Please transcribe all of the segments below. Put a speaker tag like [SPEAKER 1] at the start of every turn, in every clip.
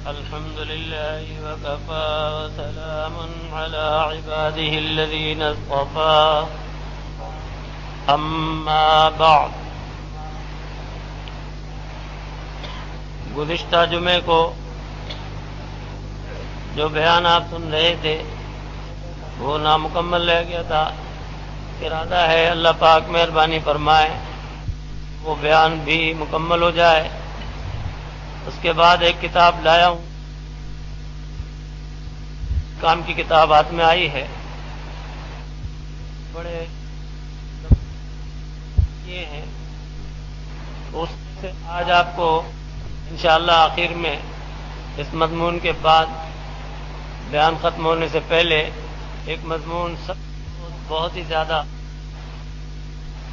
[SPEAKER 1] الحمد لله وكفى وسلام على عباده الذين اصطفى اما بعد. گزشتہ جمعے کو جو بیان آپ سن رہے تھے وہ نامکمل رہ گیا تھا. ارادہ ہے اللہ پاک مہربانی فرمائے وہ بیان بھی مکمل ہو جائے. اس کے بعد ایک کتاب لایا ہوں، کام کی کتاب ہاتھ میں آئی ہے. بڑے یہ ہیں اس سے آج آپ کو انشاءاللہ آخر میں اس مضمون کے بعد بیان ختم ہونے سے پہلے ایک مضمون بہت ہی زیادہ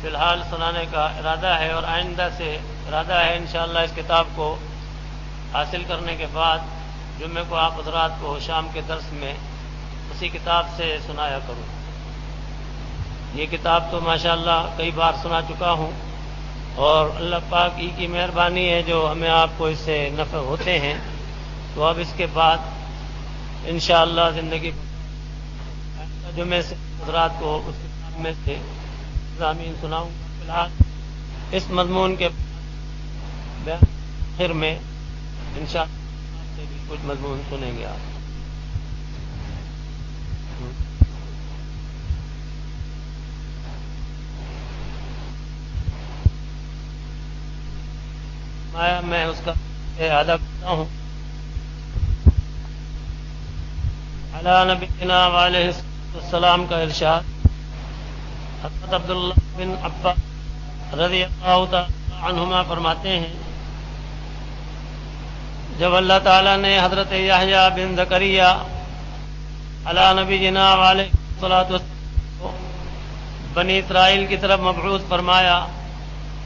[SPEAKER 1] فی الحال سنانے کا ارادہ ہے، اور آئندہ سے ارادہ ہے انشاءاللہ اس کتاب کو حاصل کرنے کے بعد جمعے کو آپ حضرات کو شام کے درس میں اسی کتاب سے سنایا کروں. یہ کتاب تو ماشاءاللہ کئی بار سنا چکا ہوں، اور اللہ پاک ہی کی مہربانی ہے جو ہمیں آپ کو اس سے نفع ہوتے ہیں. تو اب اس کے بعد انشاءاللہ زندگی جمعے سے حضرات کو اس کتاب میں سے مضامین سناؤں. فی الحال اس مضمون کے بیان آخر میں انشاءاللہ آپ سے بھی کچھ مضمون سنیں گے. آپ میں اس کا ادا کرتا ہوں. علی نبینا علیہ السلام کا ارشاد. حضرت عبداللہ بن عباس رضی اللہ تعالی عنہما فرماتے ہیں جب اللہ تعالیٰ نے حضرت یحییٰ بن زکریا علی نبینا علیہ الصلوۃ والسلام کو بنی اسرائیل کی طرف مبعوث فرمایا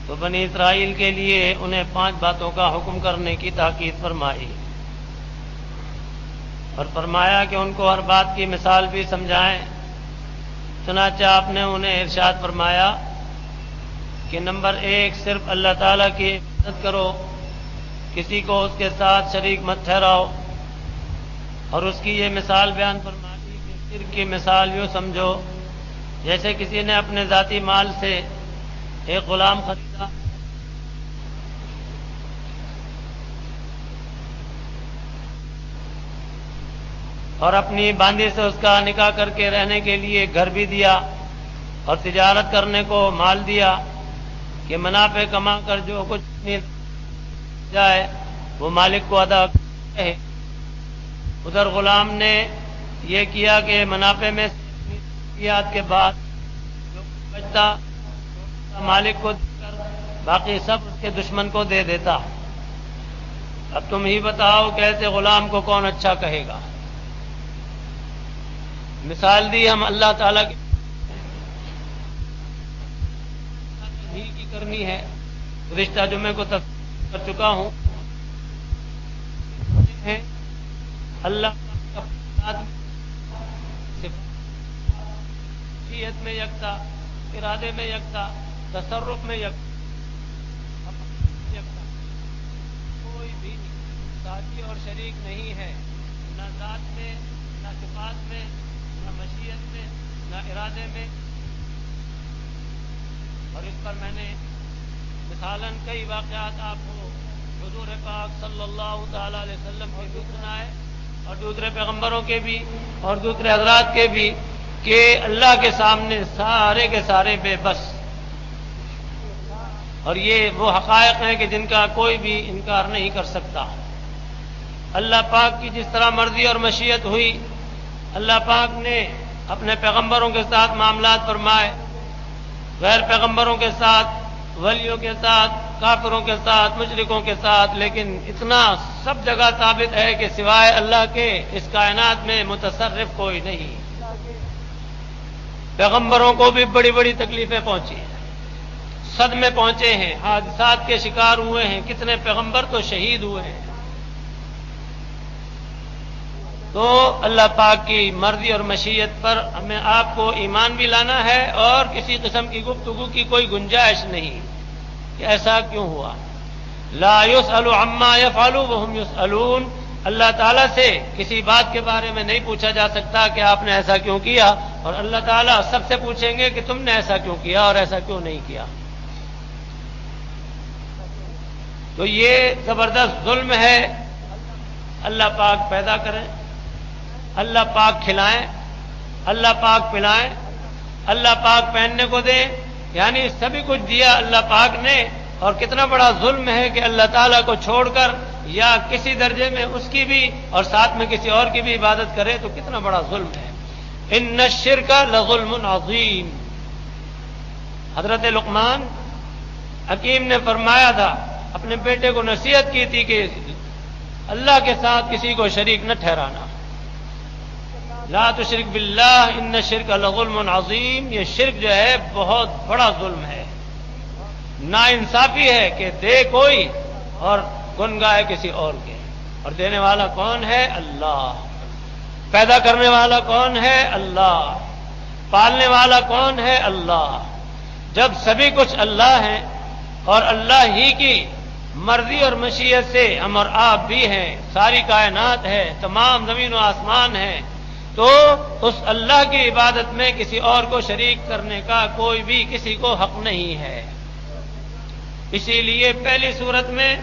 [SPEAKER 1] تو بنی اسرائیل کے لیے انہیں 5 باتوں کا حکم کرنے کی تاکید فرمائی، اور فرمایا کہ ان کو ہر بات کی مثال بھی سمجھائیں. چنانچہ آپ نے انہیں ارشاد فرمایا کہ نمبر 1 صرف اللہ تعالیٰ کی عبادت کرو، کسی کو اس کے ساتھ شریک مت ٹھہراؤ. اور اس کی یہ مثال بیان فرمائی کہ شرک کی مثال یوں سمجھو جیسے کسی نے اپنے ذاتی مال سے ایک غلام خریدا اور اپنی باندی سے اس کا نکاح کر کے رہنے کے لیے گھر بھی دیا اور تجارت کرنے کو مال دیا کہ منافع کما کر جو کچھ جائے وہ مالک کو ادا کرے. ادھر غلام نے یہ کیا کہ منافع میں کے بعد جو بچتا مالک کو دے کر باقی سب اس کے دشمن کو دے دیتا. اب تم ہی بتاؤ کہ ایسے غلام کو کون اچھا کہے گا. مثال دی ہم اللہ تعالیٰ کی کرنی ہے. گزشتہ جمعے کو تفصیل کر چکا ہوں. اللہ شیعت میں یکتا، ارادے میں یکتا، تصرف میں یکتا، کوئی بھی ساتھی اور شریک نہیں ہے، نہ ذات میں، نہ صفات میں، نہ مشیت میں، نہ ارادے میں. اور اس پر میں نے مثالاً کئی واقعات آپ کو حضور پاک صلی اللہ تعالی علیہ وسلم کے بھی سنائے اور دوسرے پیغمبروں کے بھی اور دوسرے حضرات کے بھی کہ اللہ کے سامنے سارے کے سارے بے بس. اور یہ وہ حقائق ہیں کہ جن کا کوئی بھی انکار نہیں کر سکتا. اللہ پاک کی جس طرح مرضی اور مشیت ہوئی، اللہ پاک نے اپنے پیغمبروں کے ساتھ معاملات فرمائے، غیر پیغمبروں کے ساتھ، ولیوں کے ساتھ، کافروں کے ساتھ، مشرکوں کے ساتھ. لیکن اتنا سب جگہ ثابت ہے کہ سوائے اللہ کے اس کائنات میں متصرف کوئی نہیں. پیغمبروں کو بھی بڑی بڑی تکلیفیں پہنچی ہیں، صدمے پہنچے ہیں، حادثات کے شکار ہوئے ہیں. کتنے پیغمبر تو شہید ہوئے ہیں. تو اللہ پاک کی مرضی اور مشیت پر ہمیں آپ کو ایمان بھی لانا ہے، اور کسی قسم کی گفتگو کی کوئی گنجائش نہیں کہ ایسا کیوں ہوا. لا يسأل عما يفعل وهم يسألون. اللہ تعالیٰ سے کسی بات کے بارے میں نہیں پوچھا جا سکتا کہ آپ نے ایسا کیوں کیا، اور اللہ تعالیٰ سب سے پوچھیں گے کہ تم نے ایسا کیوں کیا اور ایسا کیوں نہیں کیا۔ تو یہ زبردست ظلم ہے۔ اللہ پاک پیدا کریں، اللہ پاک کھلائیں، اللہ پاک پلائیں، اللہ پاک پہننے کو دیں، یعنی سبھی کچھ دیا اللہ پاک نے، اور کتنا بڑا ظلم ہے کہ اللہ تعالیٰ کو چھوڑ کر یا کسی درجے میں اس کی بھی اور ساتھ میں کسی اور کی بھی عبادت کرے تو کتنا بڑا ظلم ہے۔ ان الشرک لظلم عظیم۔ حضرت لقمان حکیم نے فرمایا تھا، اپنے بیٹے کو نصیحت کی تھی کہ اللہ کے ساتھ کسی کو شریک نہ ٹھہرانا۔ لا تشرک باللہ ان الشرک لظلم عظیم۔ یہ شرک جو ہے بہت بڑا ظلم ہے، ناانصافی ہے کہ دے کوئی اور گن گائے کسی اور کے۔ اور دینے والا کون ہے؟ اللہ۔ پیدا کرنے والا کون ہے؟ اللہ۔ پالنے والا کون ہے؟ اللہ۔ جب سبھی کچھ اللہ ہیں اور اللہ ہی کی مرضی اور مشیت سے ہم اور آپ بھی ہیں، ساری کائنات ہے، تمام زمین و آسمان ہے، تو اس اللہ کی عبادت میں کسی اور کو شریک کرنے کا کوئی بھی کسی کو حق نہیں ہے۔ اسی لیے پہلی صورت میں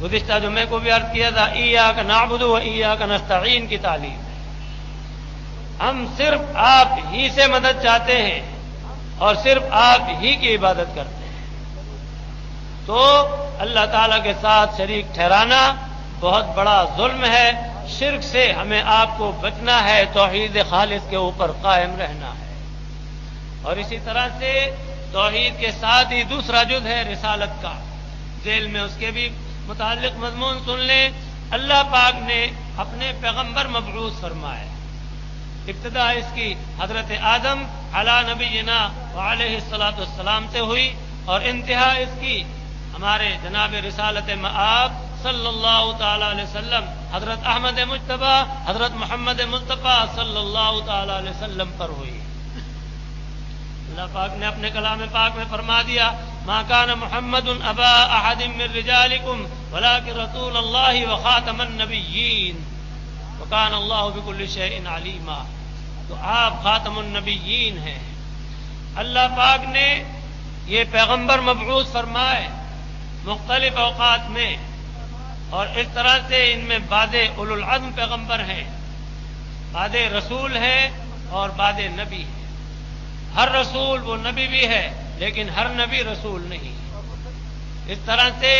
[SPEAKER 1] گزشتہ جمعے کو بھی عرض کیا تھا، ایاک نعبد و ایاک نستعین کی تعلیم ہے۔ ہم صرف آپ ہی سے مدد چاہتے ہیں اور صرف آپ ہی کی عبادت کرتے ہیں۔ تو اللہ تعالیٰ کے ساتھ شریک ٹھہرانا بہت بڑا ظلم ہے۔ شرک سے ہمیں آپ کو بچنا ہے، توحید خالص کے اوپر قائم رہنا ہے۔ اور اسی طرح سے توحید کے ساتھ ہی دوسرا جز ہے رسالت کا، ذیل میں اس کے بھی متعلق مضمون سن لیں۔ اللہ پاک نے اپنے پیغمبر مبعوث فرمائے۔ ابتدا اس کی حضرت آدم علی نبینا وعلیہ الصلاۃ والسلام سے ہوئی، اور انتہا اس کی ہمارے جناب رسالت مآب صلی اللہ تعالی علیہ وسلم حضرت احمد مجتبیٰ حضرت محمد مصطفیٰ صلی اللہ تعالی علیہ وسلم پر ہوئی۔ اللہ پاک نے اپنے کلام پاک میں فرما دیا، ما کان محمد ابا احد من رجالکم ولکن رسول اللہ وخاتم النبیین وکان اللہ بکل شیء علیما۔ تو آپ خاتم النبیین ہیں۔ اللہ پاک نے یہ پیغمبر مبعوث فرمائے مختلف اوقات میں، اور اس طرح سے ان میں بعض اولو العزم پیغمبر ہیں، بعض رسول ہیں اور بعض نبی ہیں۔ ہر رسول وہ نبی بھی ہے لیکن ہر نبی رسول نہیں۔ اس طرح سے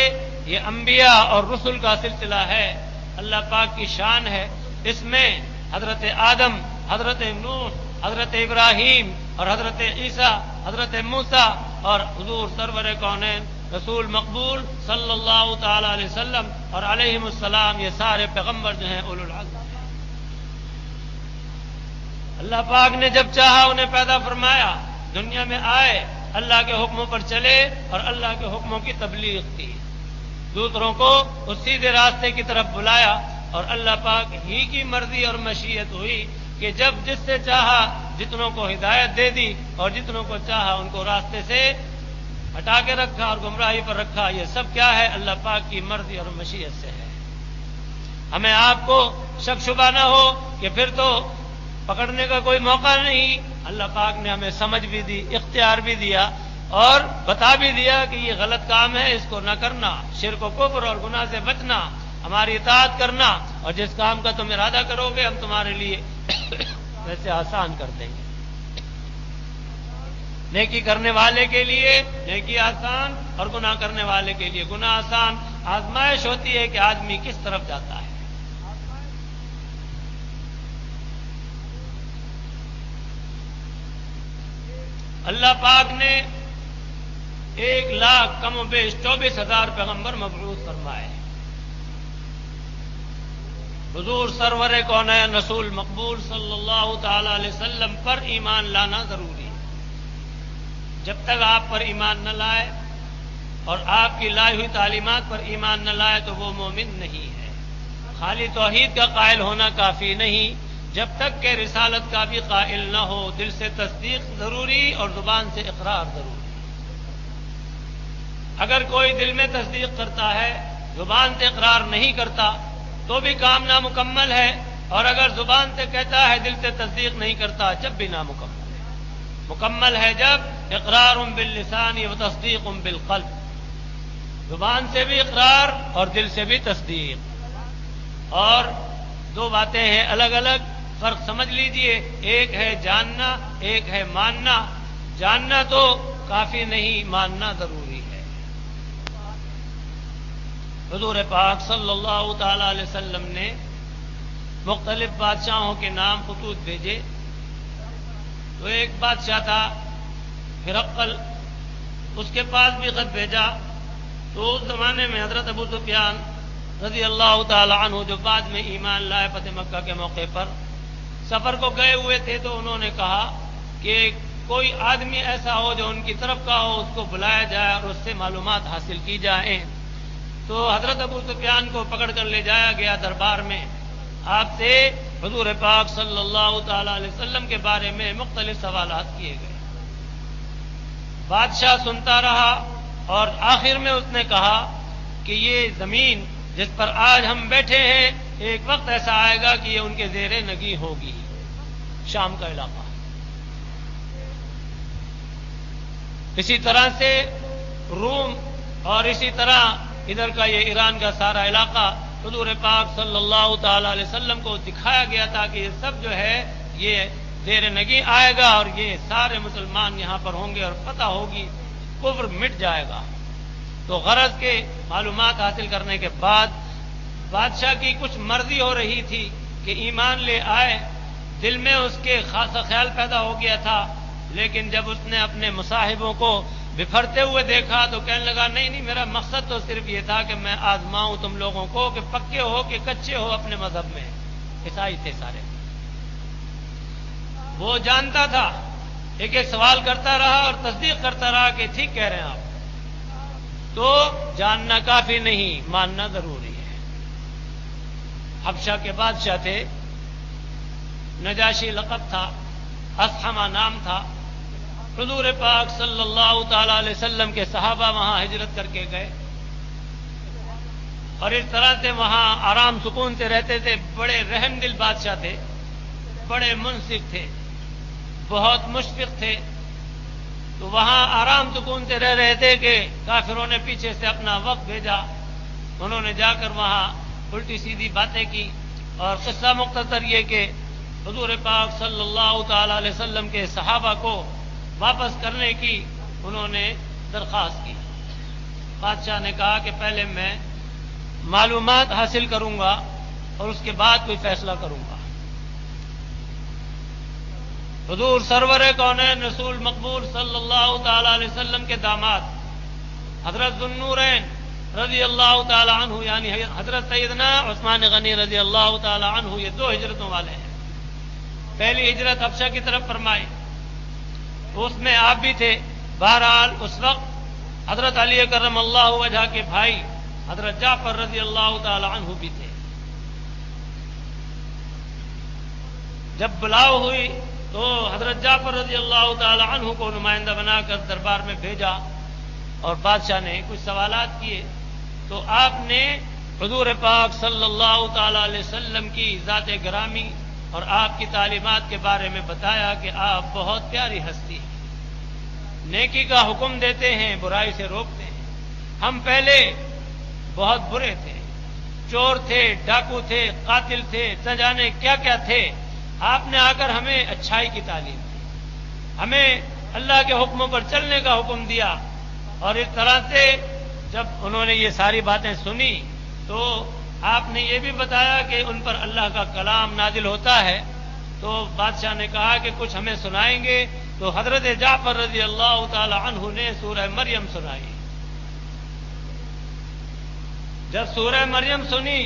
[SPEAKER 1] یہ انبیاء اور رسل کا سلسلہ ہے، اللہ پاک کی شان ہے۔ اس میں حضرت آدم، حضرت نوح، حضرت ابراہیم اور حضرت عیسیٰ، حضرت موسیٰ اور حضور سرور کونین رسول مقبول صلی اللہ تعالی علیہ وسلم اور علیہم السلام، یہ سارے پیغمبر جو ہیں اولو العزم ہیں۔ اللہ پاک نے جب چاہا انہیں پیدا فرمایا، دنیا میں آئے، اللہ کے حکموں پر چلے اور اللہ کے حکموں کی تبلیغ کی، دوسروں کو اس سیدھے راستے کی طرف بلایا، اور اللہ پاک ہی کی مرضی اور مشیت ہوئی کہ جب جس سے چاہا جتنوں کو ہدایت دے دی اور جتنوں کو چاہا ان کو راستے سے ہٹا کے رکھا اور گمراہی پر رکھا۔ یہ سب کیا ہے؟ اللہ پاک کی مرضی اور مشیت سے ہے۔ ہمیں آپ کو شک شبہ نہ ہو کہ پھر تو پکڑنے کا کوئی موقع نہیں۔ اللہ پاک نے ہمیں سمجھ بھی دی، اختیار بھی دیا اور بتا بھی دیا کہ یہ غلط کام ہے، اس کو نہ کرنا، شرک و کفر اور گناہ سے بچنا، ہماری اطاعت کرنا، اور جس کام کا تم ارادہ کرو گے ہم تمہارے لیے ویسے آسان کر دیں گے۔ نیکی کرنے والے کے لیے نیکی آسان اور گناہ کرنے والے کے لیے گناہ آسان۔ آزمائش ہوتی ہے کہ آدمی کس طرف جاتا ہے۔ اللہ پاک نے 1,00,000 کم و بیش 24,000 پیغمبر مبعوث فرمائے۔ حضور سرور کونین رسول مقبول صلی اللہ تعالی علیہ وسلم پر ایمان لانا ضروری ہے۔ جب تک آپ پر ایمان نہ لائے اور آپ کی لائی ہوئی تعلیمات پر ایمان نہ لائے تو وہ مومن نہیں ہے۔ خالی توحید کا قائل ہونا کافی نہیں، جب تک کہ رسالت کا بھی قائل نہ ہو، دل سے تصدیق ضروری اور زبان سے اقرار ضروری۔ اگر کوئی دل میں تصدیق کرتا ہے، زبان سے اقرار نہیں کرتا، تو بھی کام نامکمل ہے، اور اگر زبان سے کہتا ہے دل سے تصدیق نہیں کرتا جب بھی نامکمل ہے۔ مکمل ہے جب اقرار باللسان و تصدیق بالقلب، زبان سے بھی اقرار اور دل سے بھی تصدیق، اور دو باتیں ہیں الگ الگ، فرق سمجھ لیجئے، ایک ہے جاننا، ایک ہے ماننا۔ جاننا تو کافی نہیں، ماننا ضروری ہے۔ حضور پاک صلی اللہ تعالی علیہ وسلم نے مختلف بادشاہوں کے نام خطوط بھیجے، تو ایک بادشاہ تھا ہرقل، اس کے پاس بھی خط بھیجا، تو اس زمانے میں حضرت ابو سفیان رضی اللہ تعالی عنہ جو بعد میں ایمان لائے فتح مکہ کے موقع پر سفر کو گئے ہوئے تھے، تو انہوں نے کہا کہ کوئی آدمی ایسا ہو جو ان کی طرف کا ہو، اس کو بلایا جائے اور اس سے معلومات حاصل کی جائیں۔ تو حضرت ابو سفیان کو پکڑ کر لے جایا گیا دربار میں، آپ سے حضور پاک صلی اللہ تعالی علیہ وسلم کے بارے میں مختلف سوالات کیے گئے۔ بادشاہ سنتا رہا اور آخر میں اس نے کہا کہ یہ زمین جس پر آج ہم بیٹھے ہیں ایک وقت ایسا آئے گا کہ یہ ان کے زیر نگی ہوگی، شام کا علاقہ۔ اسی طرح سے روم اور اسی طرح ادھر کا یہ ایران کا سارا علاقہ حضور پاک صلی اللہ تعالی علیہ وسلم کو دکھایا گیا تھا کہ یہ سب جو ہے یہ زیر نگی آئے گا، اور یہ سارے مسلمان یہاں پر ہوں گے اور پتہ ہوگی، کفر مٹ جائے گا۔ تو غرض کے معلومات حاصل کرنے کے بعد بادشاہ کی کچھ مرضی ہو رہی تھی کہ ایمان لے آئے، دل میں اس کے خاصا خیال پیدا ہو گیا تھا، لیکن جب اس نے اپنے مصاحبوں کو بکھرتے ہوئے دیکھا تو کہنے لگا نہیں نہیں، میرا مقصد تو صرف یہ تھا کہ میں آزماؤں تم لوگوں کو کہ پکے ہو کہ کچے ہو اپنے مذہب میں۔ عیسائی تھے سارے، وہ جانتا تھا، ایک ایک سوال کرتا رہا اور تصدیق کرتا رہا کہ ٹھیک کہہ رہے ہیں آپ۔ تو جاننا کافی نہیں، ماننا ضروری ہے۔ حبشہ کے بادشاہ تھے، نجاشی لقب تھا، اصحمہ نام تھا۔ حضور پاک صلی اللہ تعالی علیہ وسلم کے صحابہ وہاں ہجرت کر کے گئے، اور اس طرح سے وہاں آرام سکون سے رہتے تھے۔ بڑے رحم دل بادشاہ تھے، بڑے منصف تھے، بہت مشفق تھے، تو وہاں آرام سکون سے رہ رہے تھے کہ کافروں نے پیچھے سے اپنا وقت بھیجا۔ انہوں نے جا کر وہاں الٹی سیدھی باتیں کی، اور قصہ مختصر یہ کہ حضور پاک صلی اللہ تعالی علیہ وسلم کے صحابہ کو واپس کرنے کی انہوں نے درخواست کی۔ بادشاہ نے کہا کہ پہلے میں معلومات حاصل کروں گا اور اس کے بعد کوئی فیصلہ کروں گا۔ حضور سرور کونین رسول مقبول صلی اللہ تعالی علیہ وسلم کے داماد حضرت ذو النورین رضی اللہ تعالی عنہ، یعنی حضرت سیدنا عثمان غنی رضی اللہ تعالی عنہ، یہ دو ہجرتوں والے ہیں۔ پہلی ہجرت حبشہ کی طرف فرمائی، اس میں آپ بھی تھے۔ بہرحال اس وقت حضرت علی کرم اللہ وجہ کے بھائی حضرت جعفر رضی اللہ تعالی عنہ بھی تھے۔ جب بلاؤ ہوئی تو حضرت جعفر رضی اللہ تعالی عنہ کو نمائندہ بنا کر دربار میں بھیجا، اور بادشاہ نے کچھ سوالات کیے، تو آپ نے حضور پاک صلی اللہ تعالی علیہ وسلم کی ذات گرامی اور آپ کی تعلیمات کے بارے میں بتایا کہ آپ بہت پیاری ہستی ہیں، نیکی کا حکم دیتے ہیں، برائی سے روکتے ہیں۔ ہم پہلے بہت برے تھے، چور تھے، ڈاکو تھے، قاتل تھے، نہ جانے کیا کیا تھے۔ آپ نے آ کر ہمیں اچھائی کی تعلیم دی، ہمیں اللہ کے حکموں پر چلنے کا حکم دیا، اور اس طرح سے جب انہوں نے یہ ساری باتیں سنی تو آپ نے یہ بھی بتایا کہ ان پر اللہ کا کلام نازل ہوتا ہے۔ تو بادشاہ نے کہا کہ کچھ ہمیں سنائیں گے، تو حضرت جعفر رضی اللہ تعالی عنہ نے سورہ مریم سنائی۔ جب سورہ مریم سنی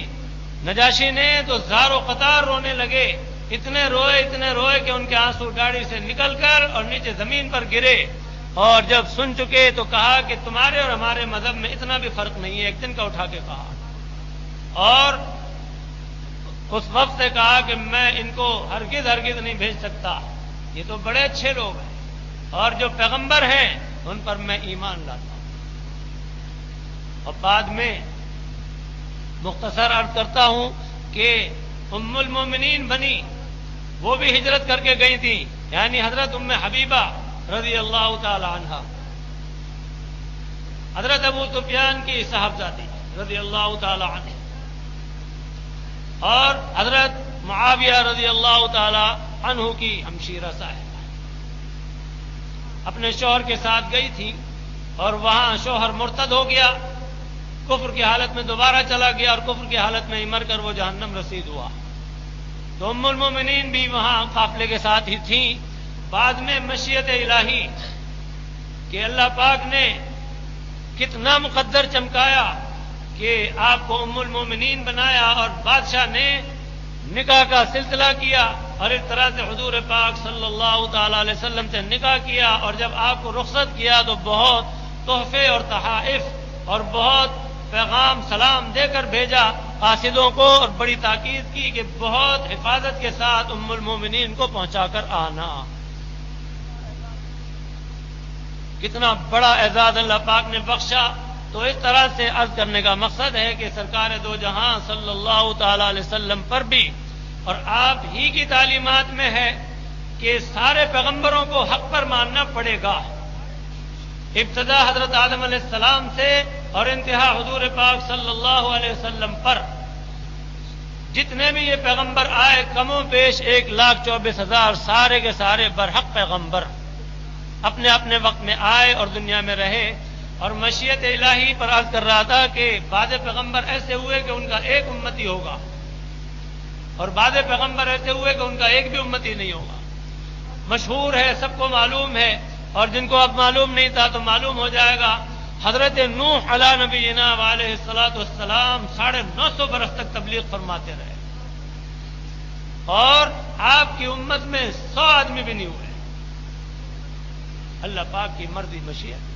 [SPEAKER 1] نجاشی نے تو زار و قطار رونے لگے، اتنے روئے کہ ان کے آنسو گاڑی سے نکل کر اور نیچے زمین پر گرے، اور جب سن چکے تو کہا کہ تمہارے اور ہمارے مذہب میں اتنا بھی فرق نہیں ہے، ایک دن کا اٹھا کے کہا، اور اس وقت سے کہا کہ میں ان کو ہرگز نہیں بھیج سکتا، یہ تو بڑے اچھے لوگ ہیں، اور جو پیغمبر ہیں ان پر میں ایمان لاتا ہوں۔ اور بعد میں مختصر عرض کرتا ہوں، کہ ام المومنین بنی، وہ بھی ہجرت کر کے گئی تھی، یعنی حضرت ام حبیبہ رضی اللہ تعالی عنہا، حضرت ابو سفیان کی صاحبزادی رضی اللہ تعالی عنہ، اور حضرت معاویہ رضی اللہ تعالی عنہ کی ہمشیرہ صاحبہ اپنے شوہر کے ساتھ گئی تھی، اور وہاں شوہر مرتد ہو گیا، کفر کی حالت میں دوبارہ چلا گیا، اور کفر کی حالت میں ہی مر کر وہ جہنم رسید ہوا۔ تو ام المومنین بھی وہاں قافلے کے ساتھ ہی تھیں۔ بعد میں مشیت الہی کہ اللہ پاک نے کتنا مقدر چمکایا کہ آپ کو ام المومنین بنایا، اور بادشاہ نے نکاح کا سلسلہ کیا، اور اس طرح سے حضور پاک صلی اللہ تعالی علیہ وسلم سے نکاح کیا، اور جب آپ کو رخصت کیا تو بہت تحفے اور تحائف اور بہت پیغام سلام دے کر بھیجا قاصدوں کو، اور بڑی تاکید کی کہ بہت حفاظت کے ساتھ ام المومنین کو پہنچا کر آنا۔ کتنا بڑا اعزاز اللہ پاک نے بخشا۔ تو اس طرح سے عرض کرنے کا مقصد ہے کہ سرکار دو جہاں صلی اللہ تعالی علیہ وسلم پر بھی اور آپ ہی کی تعلیمات میں ہے کہ سارے پیغمبروں کو حق پر ماننا پڑے گا، ابتدا حضرت آدم علیہ السلام سے اور انتہا حضور پاک صلی اللہ علیہ وسلم پر۔ جتنے بھی یہ پیغمبر آئے کم و بیش 1,24,000 سارے کے سارے برحق پیغمبر اپنے اپنے وقت میں آئے اور دنیا میں رہے۔ اور مشیت الہی پر عرض کر رہا تھا کہ بعض پیغمبر ایسے ہوئے کہ ان کا ایک امتی ہوگا، اور بعض پیغمبر ایسے ہوئے کہ ان کا ایک بھی امتی نہیں ہوگا۔ مشہور ہے، سب کو معلوم ہے، اور جن کو اب معلوم نہیں تھا تو معلوم ہو جائے گا۔ حضرت نوح علی نبینا علیہ الصلوۃ والسلام 950 برس تک تبلیغ فرماتے رہے، اور آپ کی امت میں 100 آدمی بھی نہیں ہوئے۔ اللہ پاک کی مرضی مشیت۔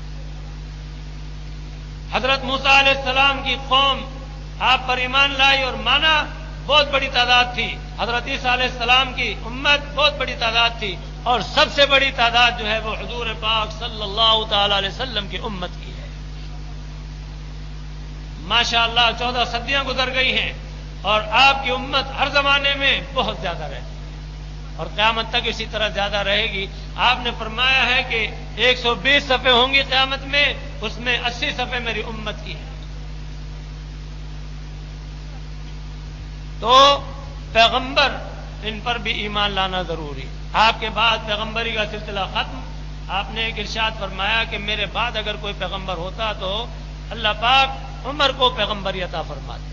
[SPEAKER 1] حضرت موسیٰ علیہ السلام کی قوم آپ پر ایمان لائی اور مانا، بہت بڑی تعداد تھی۔ حضرت عیسیٰ علیہ السلام کی امت بہت بڑی تعداد تھی، اور سب سے بڑی تعداد جو ہے وہ حضور پاک صلی اللہ تعالی علیہ وسلم کی امت کی ہے۔ ماشاءاللہ 14 صدیاں گزر گئی ہیں، اور آپ کی امت ہر زمانے میں بہت زیادہ رہتی ہے، اور قیامت تک اسی طرح زیادہ رہے گی۔ آپ نے فرمایا ہے کہ 120 صفحے ہوں گی قیامت میں، اس میں 80 صفحے میری امت کی ہیں۔ تو پیغمبر ان پر بھی ایمان لانا ضروری۔ آپ کے بعد پیغمبری کا سلسلہ ختم۔ آپ نے ایک ارشاد فرمایا کہ میرے بعد اگر کوئی پیغمبر ہوتا تو اللہ پاک عمر کو پیغمبری عطا فرماتے،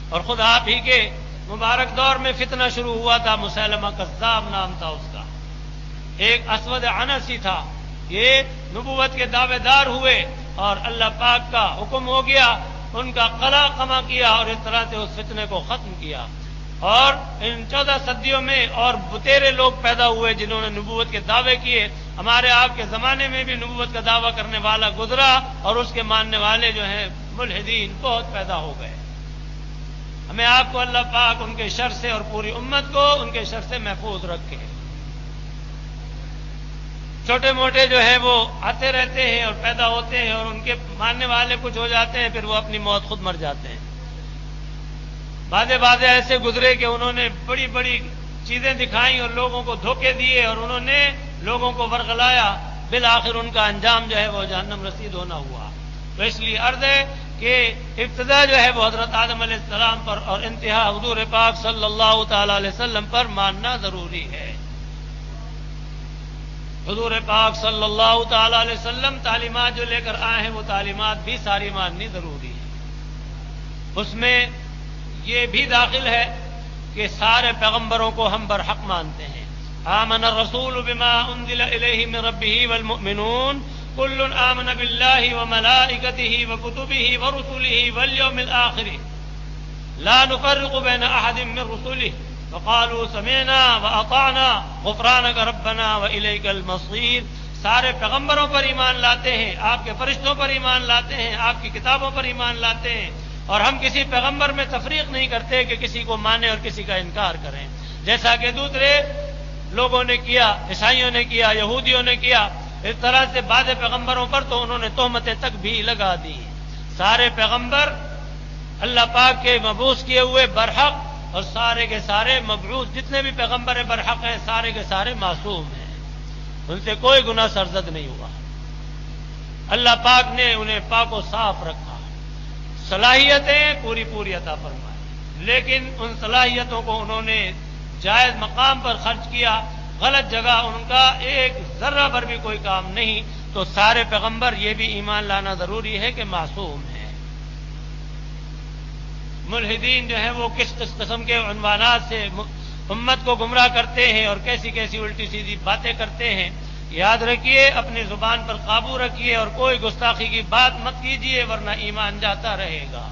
[SPEAKER 1] اور خود آپ ہی کے مبارک دور میں فتنہ شروع ہوا تھا، مسیلمہ کذاب نام تھا اس کا، ایک اسود عنسی تھا۔ یہ نبوت کے دعوے دار ہوئے، اور اللہ پاک کا حکم ہو گیا، ان کا قلع قمع کیا، اور اس طرح سے اس فتنے کو ختم کیا۔ اور ان 14 صدیوں میں اور بتیرے لوگ پیدا ہوئے جنہوں نے نبوت کے دعوے کیے۔ ہمارے آپ کے زمانے میں بھی نبوت کا دعویٰ کرنے والا گزرا، اور اس کے ماننے والے جو ہیں ملحدین بہت پیدا ہو گئے۔ ہمیں آپ کو اللہ پاک ان کے شر سے اور پوری امت کو ان کے شر سے محفوظ رکھے۔ چھوٹے موٹے جو ہیں وہ آتے رہتے ہیں اور پیدا ہوتے ہیں، اور ان کے ماننے والے کچھ ہو جاتے ہیں، پھر وہ اپنی موت خود مر جاتے ہیں۔ بعضے ایسے گزرے کہ انہوں نے بڑی بڑی چیزیں دکھائیں اور لوگوں کو دھوکے دیے، اور انہوں نے لوگوں کو ورغلایا، بالآخر ان کا انجام جو ہے وہ جہنم رسید ہونا ہوا۔ تو اس لیے عرض ہے کہ ابتدا جو ہے وہ حضرت آدم علیہ السلام پر اور انتہا حضور پاک صلی اللہ تعالی علیہ وسلم پر ماننا ضروری ہے۔ حضور پاک صلی اللہ تعالی علیہ وسلم تعلیمات جو لے کر آئے ہیں وہ تعلیمات بھی ساری ماننی ضروری ہے۔ اس میں یہ بھی داخل ہے کہ سارے پیغمبروں کو ہم برحق مانتے ہیں۔ آمن الرسول بما انزل الیہ من ربہ والمؤمنون کل آمن باللہ وملائکتہ وکتبہ ورسلہ والیوم الآخر لا نفرق بین احد من رسلہ وقالوا سمعنا واطعنا غفرانک ربنا والیک المصیر۔ سارے پیغمبروں پر ایمان لاتے ہیں، آپ کے فرشتوں پر ایمان لاتے ہیں، آپ کی کتابوں پر ایمان لاتے ہیں، اور ہم کسی پیغمبر میں تفریق نہیں کرتے کہ کسی کو مانے اور کسی کا انکار کریں، جیسا کہ دوسرے لوگوں نے کیا، عیسائیوں نے کیا، یہودیوں نے کیا۔ اس طرح سے بعض پیغمبروں پر تو انہوں نے تہمتیں تک بھی لگا دی۔ سارے پیغمبر اللہ پاک کے مبعوث کیے ہوئے برحق اور سارے کے سارے مبعوث جتنے بھی پیغمبر برحق ہیں سارے کے سارے معصوم ہیں، ان سے کوئی گناہ سرزد نہیں ہوا۔ اللہ پاک نے انہیں پاک و صاف رکھا، صلاحیتیں پوری پوری عطا فرمائی، لیکن ان صلاحیتوں کو انہوں نے جائز مقام پر خرچ کیا، غلط جگہ ان کا ایک ذرہ پر بھی کوئی کام نہیں، تو سارے پیغمبر یہ بھی ایمان لانا ضروری ہے کہ معصوم ہیں۔ ملحدین جو ہیں وہ کس قسم کے عنوانات سے امت کو گمراہ کرتے ہیں اور کیسی کیسی الٹی سیدھی باتیں کرتے ہیں، یاد رکھیے اپنی زبان پر قابو رکھیے اور کوئی گستاخی کی بات مت کیجیے ورنہ ایمان جاتا رہے گا۔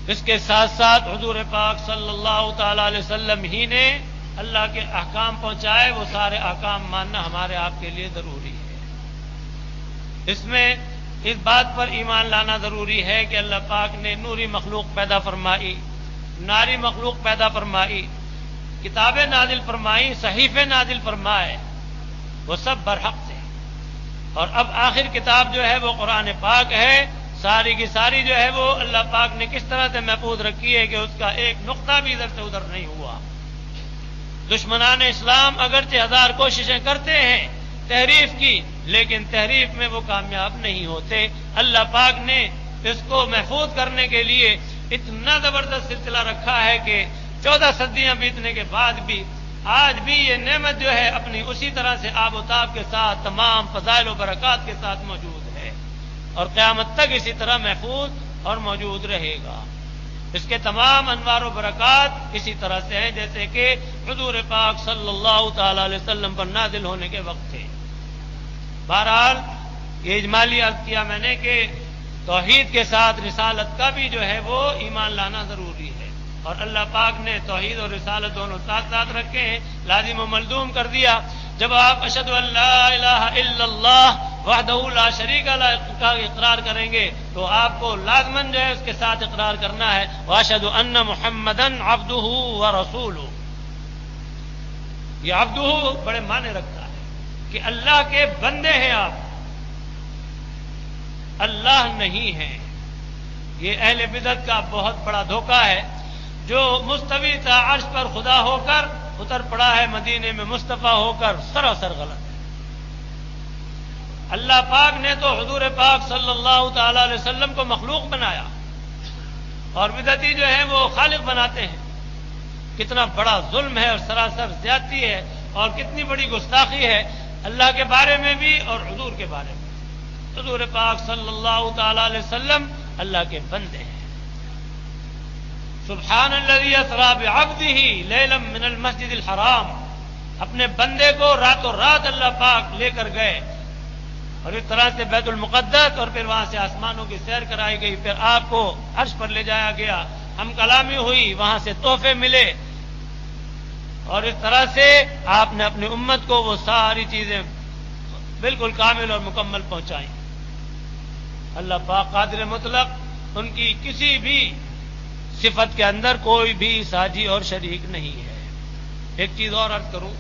[SPEAKER 1] اس کے ساتھ ساتھ حضور پاک صلی اللہ تعالی علیہ وسلم ہی نے اللہ کے احکام پہنچائے، وہ سارے احکام ماننا ہمارے آپ کے لیے ضروری ہے۔ اس میں اس بات پر ایمان لانا ضروری ہے کہ اللہ پاک نے نوری مخلوق پیدا فرمائی، ناری مخلوق پیدا فرمائی، کتابیں نازل فرمائی، صحیفے نازل فرمائے، وہ سب برحق تھے، اور اب آخر کتاب جو ہے وہ قرآن پاک ہے، ساری کی ساری جو ہے وہ اللہ پاک نے کس طرح سے محفوظ رکھی ہے کہ اس کا ایک نقطہ بھی ادھر سے ادھر نہیں ہوا۔ دشمنان اسلام اگرچہ ہزار کوششیں کرتے ہیں تحریف کی، لیکن تحریف میں وہ کامیاب نہیں ہوتے۔ اللہ پاک نے اس کو محفوظ کرنے کے لیے اتنا زبردست سلسلہ رکھا ہے کہ 14 صدیاں بیتنے کے بعد بھی آج بھی یہ نعمت جو ہے اپنی اسی طرح سے آب و تاب کے ساتھ تمام فضائل و برکات کے ساتھ موجود ہے، اور قیامت تک اسی طرح محفوظ اور موجود رہے گا۔ اس کے تمام انوار و برکات اسی طرح سے ہیں جیسے کہ حضور پاک صلی اللہ تعالی علیہ وسلم پر نازل ہونے کے وقت تھے۔ بہرحال یہ اجمالی عرض کیا میں نے کہ توحید کے ساتھ رسالت کا بھی جو ہے وہ ایمان لانا ضروری ہے، اور اللہ پاک نے توحید اور رسالت دونوں ساتھ ساتھ رکھے ہیں، لازم و ملزوم کر دیا۔ جب آپ اشہد ان لا الہ الا اللہ وحدہ لا شریک لہ کا اقرار کریں گے تو آپ کو لازماً جو ہے اس کے ساتھ اقرار کرنا ہے واشہد ان محمدا عبدہ ورسولہ۔ یہ عبدہ بڑے معنی رکھتا ہے کہ اللہ کے بندے ہیں آپ، اللہ نہیں ہیں۔ یہ اہل بدعت کا بہت بڑا دھوکہ ہے، جو مستوی تھا عرش پر خدا ہو کر اتر پڑا ہے مدینے میں مصطفیٰ ہو کر، سراسر غلط ہے۔ اللہ پاک نے تو حضور پاک صلی اللہ تعالی علیہ وسلم کو مخلوق بنایا، اور بدعتی جو ہیں وہ خالق بناتے ہیں۔ کتنا بڑا ظلم ہے اور سراسر زیادتی ہے، اور کتنی بڑی گستاخی ہے اللہ کے بارے میں بھی اور حضور کے بارے میں۔ حضور پاک صلی اللہ تعالی علیہ وسلم اللہ کے بندے ہیں۔ سبحان الذی اسری بعبدہ لیلا من المسجد الحرام، اپنے بندے کو راتوں رات اللہ پاک لے کر گئے، اور اس طرح سے بیت المقدس، اور پھر وہاں سے آسمانوں کی سیر کرائی گئی، پھر آپ کو عرش پر لے جایا گیا، ہم کلامی ہوئی، وہاں سے تحفے ملے، اور اس طرح سے آپ نے اپنی امت کو وہ ساری چیزیں بالکل کامل اور مکمل پہنچائیں۔ اللہ پاک قادر مطلق، ان کی کسی بھی صفت کے اندر کوئی بھی ساجی اور شریک نہیں ہے۔ ایک چیز اور عرض کروں،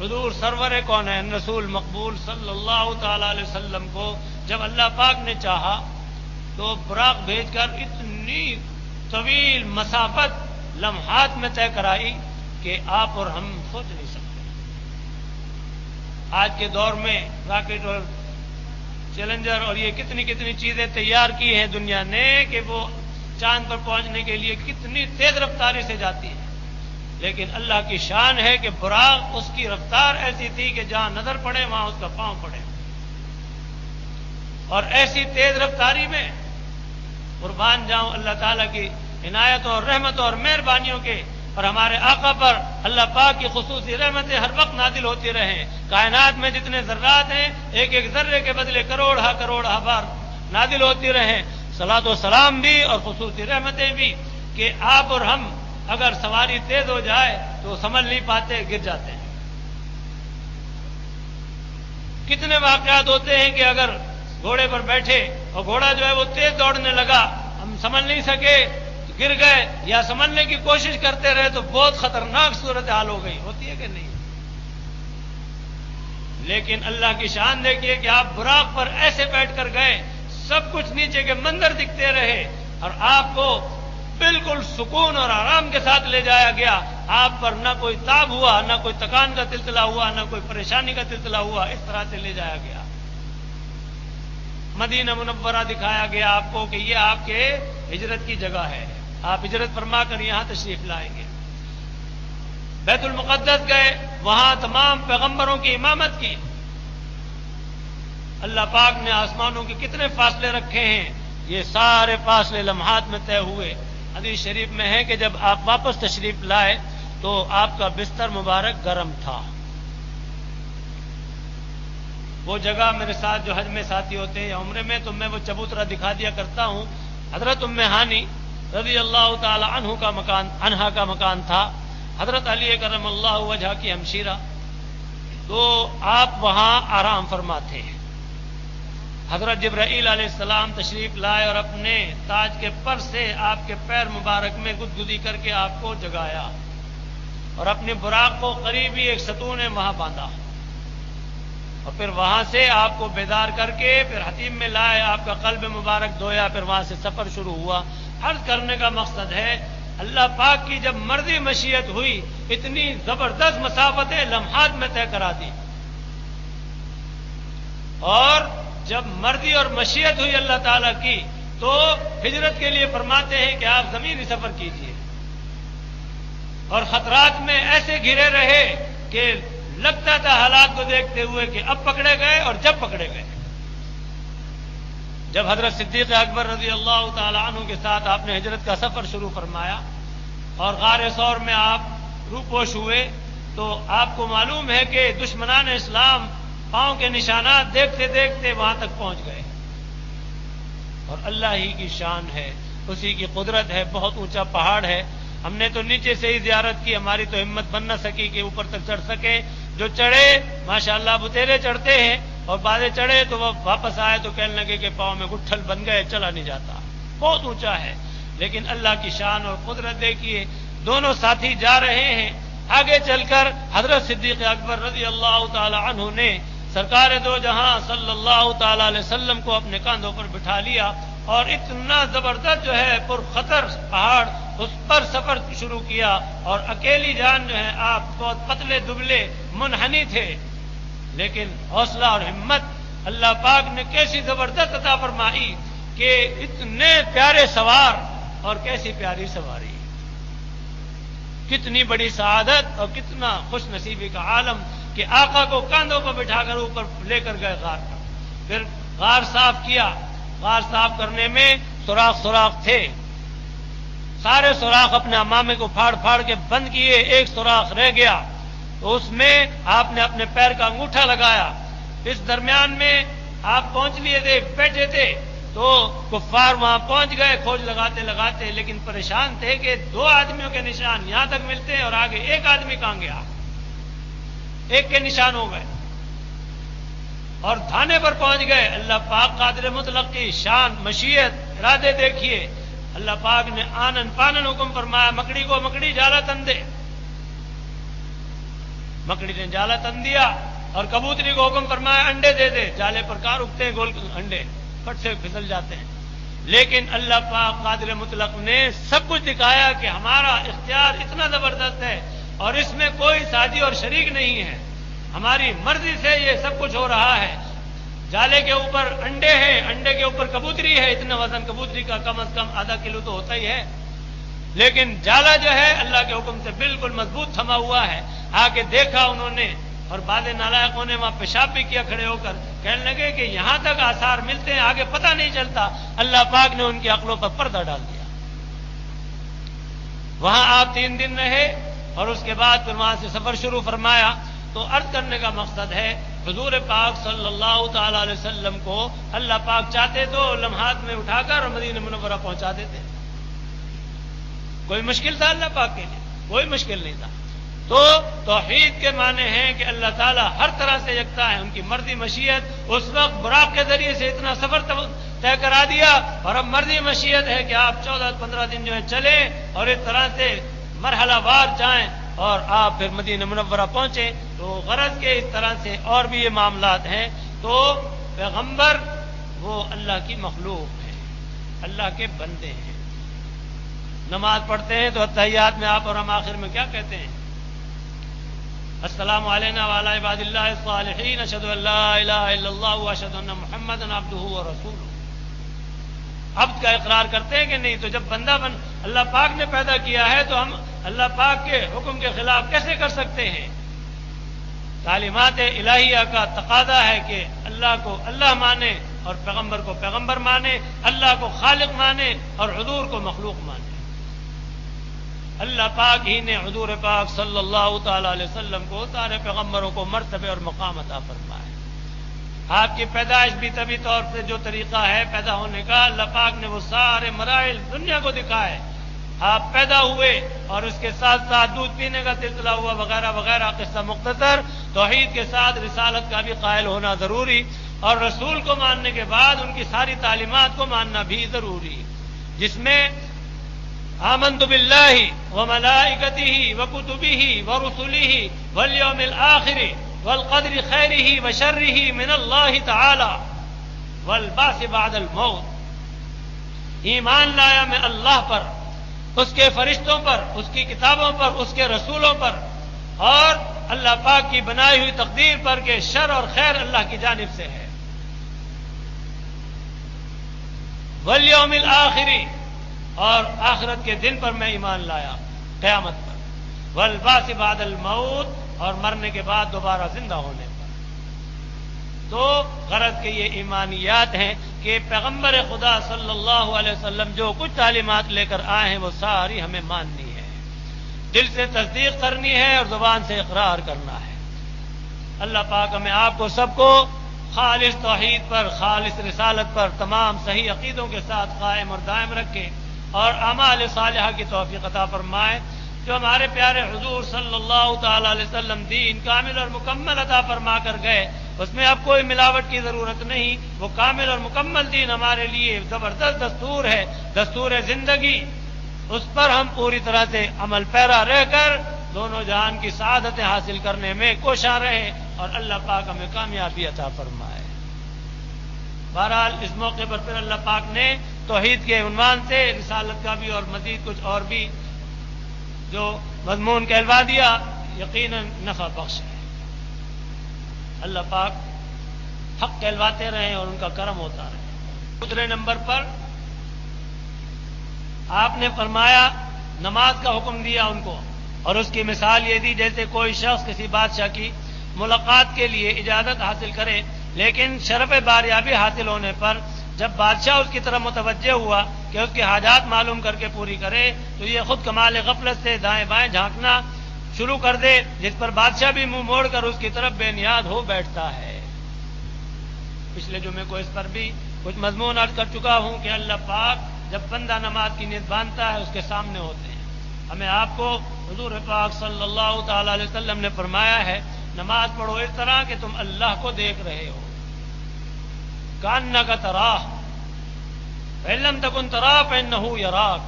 [SPEAKER 1] حضور سرور کونین رسول مقبول صلی اللہ تعالی علیہ وسلم کو جب اللہ پاک نے چاہا تو براق بھیج کر اتنی طویل مسافت لمحات میں طے کرائی کہ آپ اور ہم سوچ نہیں سکتے۔ آج کے دور میں راکٹ اور چیلنجر اور یہ کتنی کتنی چیزیں تیار کی ہیں دنیا نے کہ وہ چاند پر پہنچنے کے لیے کتنی تیز رفتاری سے جاتی ہے، لیکن اللہ کی شان ہے کہ براق اس کی رفتار ایسی تھی کہ جہاں نظر پڑے وہاں اس کا پاؤں پڑے، اور ایسی تیز رفتاری میں قربان جاؤں اللہ تعالیٰ کی عنایتوں اور رحمتوں اور مہربانیوں کے، اور ہمارے آقا پر اللہ پاک کی خصوصی رحمتیں ہر وقت نازل ہوتی رہیں۔ کائنات میں جتنے ذرات ہیں ایک ایک ذرے کے بدلے کروڑ بار نازل ہوتی رہیں، صلاۃ و سلام بھی اور خصوصی رحمتیں بھی، کہ آپ اور ہم اگر سواری تیز ہو جائے تو سنبھل نہیں پاتے، گر جاتے ہیں۔ کتنے واقعات ہوتے ہیں کہ اگر گھوڑے پر بیٹھے اور گھوڑا جو ہے وہ تیز دوڑنے لگا، ہم سنبھل نہیں سکے، گر گئے، یا سنبھلنے کی کوشش کرتے رہے تو بہت خطرناک صورتحال ہو گئی، ہوتی ہے کہ نہیں؟ لیکن اللہ کی شان دیکھیے کہ آپ براق پر ایسے بیٹھ کر گئے، سب کچھ نیچے کے منظر دکھتے رہے، اور آپ کو بالکل سکون اور آرام کے ساتھ لے جایا گیا. آپ پر نہ کوئی تاب ہوا، نہ کوئی تکان کا سلسلہ ہوا، نہ کوئی پریشانی کا سلسلہ ہوا. اس طرح سے لے جایا گیا. مدینہ منورہ دکھایا گیا آپ کو کہ یہ آپ کے ہجرت کی جگہ ہے، آپ ہجرت فرما کر یہاں تشریف لائیں گے. بیت المقدس گئے، وہاں تمام پیغمبروں کی امامت کی. اللہ پاک نے آسمانوں کے کتنے فاصلے رکھے ہیں، یہ سارے فاصلے لمحات میں طے ہوئے. حدیث شریف میں ہے کہ جب آپ واپس تشریف لائے تو آپ کا بستر مبارک گرم تھا. وہ جگہ میرے ساتھ جو حج میں ساتھی ہوتے ہیں یا عمرے میں، تو میں وہ چبوترا دکھا دیا کرتا ہوں. حضرت ام ہانی رضی اللہ تعالی عنہا کا مکان تھا. حضرت علی کرم اللہ وجہ کی ہمشیرہ، تو آپ وہاں آرام فرماتے ہیں. حضرت جبرائیل علیہ السلام تشریف لائے اور اپنے تاج کے پر سے آپ کے پیر مبارک میں گدگدی کر کے آپ کو جگایا اور اپنے براق کو قریب ہی ایک ستون نے وہاں باندھا، اور پھر وہاں سے آپ کو بیدار کر کے پھر حتیم میں لائے، آپ کا قلب مبارک دھویا، پھر وہاں سے سفر شروع ہوا. عرض کرنے کا مقصد ہے اللہ پاک کی جب مرضی مشیت ہوئی، اتنی زبردست مسافتیں لمحات میں طے کرا دی. اور جب مرضی اور مشیت ہوئی اللہ تعالیٰ کی، تو ہجرت کے لیے فرماتے ہیں کہ آپ زمینی سفر کیجیے. اور خطرات میں ایسے گھرے رہے کہ لگتا تھا حالات کو دیکھتے ہوئے کہ اب پکڑے گئے اور جب پکڑے گئے. جب حضرت صدیق اکبر رضی اللہ تعالی عنہ کے ساتھ آپ نے ہجرت کا سفر شروع فرمایا اور غار ثور میں آپ روپوش ہوئے، تو آپ کو معلوم ہے کہ دشمنان اسلام پاؤں کے نشانات دیکھتے دیکھتے وہاں تک پہنچ گئے. اور اللہ ہی کی شان ہے، اسی کی قدرت ہے. بہت اونچا پہاڑ ہے، ہم نے تو نیچے سے ہی زیارت کی، ہماری تو ہمت بن نہ سکی کہ اوپر تک چڑھ سکے. جو چڑھے ماشاءاللہ بتیرے چڑھتے ہیں، اور بعضے چڑھے تو وہ واپس آئے تو کہنے لگے کہ پاؤں میں گٹھل بن گئے، چلا نہیں جاتا. بہت اونچا ہے، لیکن اللہ کی شان اور قدرت دیکھیے. دونوں ساتھی جا رہے ہیں. آگے چل کر حضرت صدیق اکبر رضی اللہ تعالی عنہ نے سرکار دو جہاں صلی اللہ تعالی علیہ وسلم کو اپنے کاندھوں پر بٹھا لیا، اور اتنا زبردست جو ہے پرخطر پہاڑ، اس پر سفر شروع کیا. اور اکیلی جان جو ہے آپ بہت پتلے دبلے منحنی تھے، لیکن حوصلہ اور ہمت اللہ پاک نے کیسی زبردست عطا فرمائی کہ اتنے پیارے سوار اور کیسی پیاری سواری، کتنی بڑی سعادت اور کتنا خوش نصیبی کا عالم کہ آقا کو کاندھوں پر بٹھا کر اوپر لے کر گئے غار پر. پھر غار صاف کیا. غار صاف کرنے میں سوراخ تھے، سارے سوراخ اپنے امامے کو پھاڑ پھاڑ کے بند کیے. ایک سوراخ رہ گیا، تو اس میں آپ نے اپنے پیر کا انگوٹھا لگایا. اس درمیان میں آپ پہنچ لیے تھے، بیٹھے تھے، تو کفار وہاں پہنچ گئے کھوج لگاتے لگاتے، لیکن پریشان تھے کہ دو آدمیوں کے نشان یہاں تک ملتے ہیں اور آگے ایک آدمی کہاں گیا. ایک کے نشان ہو گئے اور دھانے پر پہنچ گئے. اللہ پاک قادر مطلق کی شان، مشیت، ارادے دیکھیے. اللہ پاک نے آنن پانن حکم فرمایا، مکڑی کو مکڑی جالا تن دے. مکڑی نے جالا تن دیا، اور کبوتری کو حکم فرمایا انڈے دے دے. جالے پر کہاں رکتے ہیں گول انڈے، پھٹ سے پھسل جاتے ہیں. لیکن اللہ پاک قادر مطلق نے سب کچھ دکھایا کہ ہمارا اختیار اتنا زبردست ہے اور اس میں کوئی ساجی اور شریک نہیں ہے. ہماری مرضی سے یہ سب کچھ ہو رہا ہے. جالے کے اوپر انڈے ہیں، انڈے کے اوپر کبوتری ہے. اتنا وزن کبوتری کا کم از کم آدھا کلو تو ہوتا ہی ہے، لیکن جالا جو ہے اللہ کے حکم سے بالکل مضبوط تھما ہوا ہے. آ کے دیکھا انہوں نے، اور بعض نالائقوں نے وہاں پیشاب بھی کیا کھڑے ہو کر. کہنے لگے کہ یہاں تک آثار ملتے ہیں، آگے پتہ نہیں چلتا. اللہ پاک نے ان کی عقلوں پر پردہ ڈال دیا. وہاں آپ 3 دن رہے اور اس کے بعد پھر وہاں سے سفر شروع فرمایا. تو عرض کرنے کا مقصد ہے حضور پاک صلی اللہ تعالی علیہ وسلم کو اللہ پاک چاہتے تو لمحات میں اٹھا کر مدینہ منورہ پہنچا دیتے. کوئی مشکل تھا اللہ پاک کے لیے؟ کوئی مشکل نہیں تھا. تو توحید کے معنی ہیں کہ اللہ تعالیٰ ہر طرح سے یکتا ہے. ان کی مرضی مشیت اس وقت براق کے ذریعے سے اتنا سفر طے کرا دیا، اور اب مرضی مشیت ہے کہ آپ 14-15 دن جو ہے چلیں اور اس طرح سے مرحلہ وار جائیں اور آپ پھر مدینہ منورہ پہنچے. تو غرض کے اس طرح سے اور بھی یہ معاملات ہیں. تو پیغمبر وہ اللہ کی مخلوق ہے، اللہ کے بندے ہیں. نماز پڑھتے ہیں تو اتحیات میں آپ اور ہم آخر میں کیا کہتے ہیں؟ السلام علینا وعلی عباد اللہ الصالحین اشہد ان لا الہ الا اللہ واشہد ان محمدا عبدہ ورسولہ. عبد کا اقرار کرتے ہیں کہ نہیں؟ تو جب بندہ اللہ پاک نے پیدا کیا ہے تو ہم اللہ پاک کے حکم کے خلاف کیسے کر سکتے ہیں؟ تعلیمات الہیہ کا تقاضا ہے کہ اللہ کو اللہ مانے اور پیغمبر کو پیغمبر مانے، اللہ کو خالق مانے اور حضور کو مخلوق مانے. اللہ پاک ہی نے حضور پاک صلی اللہ تعالی علیہ وسلم کو سارے پیغمبروں کو مرتبے اور مقام عطا فرمائے. آپ کی پیدائش بھی طبی طور سے جو طریقہ ہے پیدا ہونے کا، اللہ پاک نے وہ سارے مراحل دنیا کو دکھائے. آپ پیدا ہوئے اور اس کے ساتھ ساتھ دودھ پینے کا سلسلہ ہوا وغیرہ وغیرہ، قصہ مختصر. توحید کے ساتھ رسالت کا بھی قائل ہونا ضروری، اور رسول کو ماننے کے بعد ان کی ساری تعلیمات کو ماننا بھی ضروری، جس میں آمنت باللہ وملائکتہ وکتبہ ورسلہ والیوم الآخر والقدر خیرہ وشرہ من اللہ تعالی والبعث بعد الموت. ایمان لایا میں اللہ پر، اس کے فرشتوں پر، اس کی کتابوں پر، اس کے رسولوں پر، اور اللہ پاک کی بنائی ہوئی تقدیر پر کہ شر اور خیر اللہ کی جانب سے ہے. والیوم الآخر، اور آخرت کے دن پر میں ایمان لایا، قیامت پر. والبعث بعد الموت، اور مرنے کے بعد دوبارہ زندہ ہونے پر. تو غرض کے یہ ایمانیات ہیں کہ پیغمبر خدا صلی اللہ علیہ وسلم جو کچھ تعلیمات لے کر آئے ہیں وہ ساری ہمیں ماننی ہے، دل سے تصدیق کرنی ہے اور زبان سے اقرار کرنا ہے. اللہ پاک ہمیں آپ کو سب کو خالص توحید پر، خالص رسالت پر، تمام صحیح عقیدوں کے ساتھ قائم اور دائم رکھے اور اعمال صالحہ کی توفیق عطا فرمائے. جو ہمارے پیارے حضور صلی اللہ تعالی علیہ وسلم دین کامل اور مکمل عطا فرما کر گئے، اس میں اب کوئی ملاوٹ کی ضرورت نہیں. وہ کامل اور مکمل دین ہمارے لیے زبردست دستور ہے، دستور زندگی. اس پر ہم پوری طرح سے عمل پیرا رہ کر دونوں جہان کی سعادتیں حاصل کرنے میں کوشاں رہے اور اللہ پاک ہمیں کامیابی عطا فرمائے. بہرحال اس موقع پر پھر اللہ پاک نے توحید کے عنوان سے رسالت کا بھی اور مزید کچھ اور بھی جو مضمون کہلوا دیا، یقیناً نفع بخش ہے. اللہ پاک حق کہلواتے رہیں اور ان کا کرم ہوتا رہے. دوسرے نمبر پر آپ نے فرمایا، نماز کا حکم دیا ان کو، اور اس کی مثال یہ دی جیسے کوئی شخص کسی بادشاہ کی ملاقات کے لیے اجازت حاصل کرے، لیکن شرف باریابی حاصل ہونے پر جب بادشاہ اس کی طرف متوجہ ہوا کہ اس کی حاجات معلوم کر کے پوری کرے، تو یہ خود کمال غفلت سے دائیں بائیں جھانکنا شروع کر دے، جس پر بادشاہ بھی منہ موڑ کر اس کی طرف بے نیاز ہو بیٹھتا ہے. پچھلے جمعے کو اس پر بھی کچھ مضمون عرض کر چکا ہوں کہ اللہ پاک جب بندہ نماز کی نیت باندھتا ہے اس کے سامنے ہوتے ہیں. ہمیں آپ کو حضور پاک صلی اللہ تعالی علیہ وسلم نے فرمایا ہے، نماز پڑھو اس طرح کہ تم اللہ کو دیکھ رہے ہو، کأنک تراہ فإن لم تکن تراہ فإنہ یراک.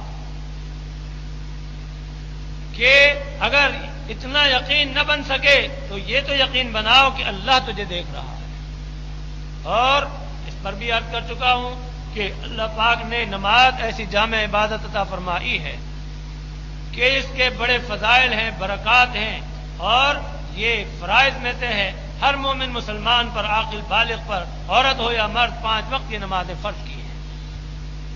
[SPEAKER 1] کہ اگر اتنا یقین نہ بن سکے تو یہ تو یقین بناؤ کہ اللہ تجھے دیکھ رہا ہے. اور اس پر بھی عرض کر چکا ہوں کہ اللہ پاک نے نماز ایسی جامع عبادت عطا فرمائی ہے کہ اس کے بڑے فضائل ہیں، برکات ہیں، اور یہ فرائض میں سے ہے. ہر مومن مسلمان پر، عاقل بالغ پر، عورت ہو یا مرد، 5 وقت کی نمازیں فرض کی ہیں.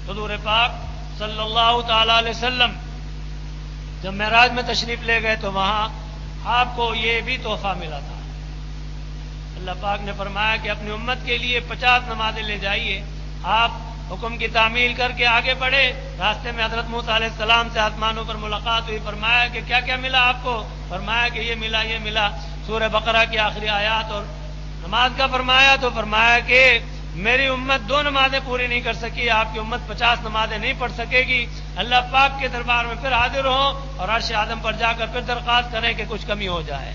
[SPEAKER 1] حضور پاک صلی اللہ تعالی علیہ وسلم جب معراج میں تشریف لے گئے تو وہاں آپ کو یہ بھی تحفہ ملا تھا. اللہ پاک نے فرمایا کہ اپنی امت کے لیے 50 نمازیں لے جائیے. آپ حکم کی تعمیل کر کے آگے بڑھے. راستے میں حضرت موسیٰ علیہ السلام سے آسمانوں پر ملاقات ہوئی. فرمایا کہ کیا کیا ملا آپ کو؟ فرمایا کہ یہ ملا یہ ملا. سورہ بقرہ کی آخری آیات اور نماز کا فرمایا تو فرمایا کہ میری امت 2 نمازیں پوری نہیں کر سکی، آپ کی امت 50 نمازیں نہیں پڑھ سکے گی. اللہ پاک کے دربار میں پھر حاضر ہوں اور عرش اعظم پر جا کر پھر درخواست کریں کہ کچھ کمی ہو جائے.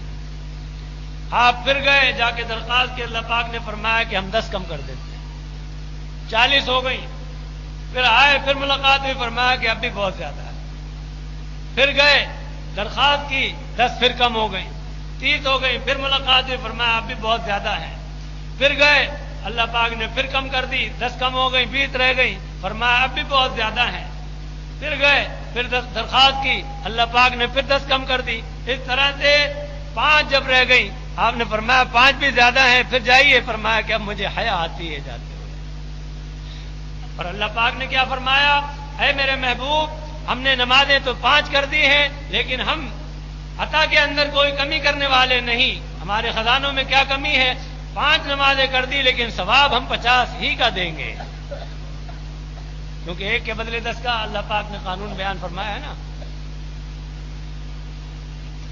[SPEAKER 1] آپ پھر گئے جا کے درخواست کی. اللہ پاک نے فرمایا کہ ہم 10 کم کر دیتے ہیں. 40 ہو گئی. پھر آئے، پھر ملاقات ہوئی. فرمایا کہ اب بھی بہت زیادہ ہے. پھر گئے، درخواست کی، 10 پھر کم ہو گئی. 30 ہو گئی. پھر ملاقات ہوئی. فرمایا اب بھی بہت زیادہ ہے. پھر گئے، اللہ پاک نے پھر کم کر دی. 10 کم ہو گئی، 20 رہ گئی. فرمایا اب بھی بہت زیادہ ہے. پھر گئے، پھر 10 درخواست کی، اللہ پاک نے پھر 10 کم کر دی. اس طرح سے 5 جب رہ گئی، آپ نے فرمایا 5 بھی زیادہ ہیں، پھر جائیے. فرمایا کہ اب مجھے حیا آتی ہے جاتے ہوئے. اور اللہ پاک نے کیا فرمایا؟ اے میرے محبوب، ہم نے نمازیں تو 5 کر دی ہیں، لیکن ہم عطا کے اندر کوئی کمی کرنے والے نہیں. ہمارے خزانوں میں کیا کمی ہے؟ 5 نمازیں کر دی، لیکن ثواب ہم 50 ہی کا دیں گے، کیونکہ 1 کے بدلے 10 کا اللہ پاک نے قانون بیان فرمایا ہے نا.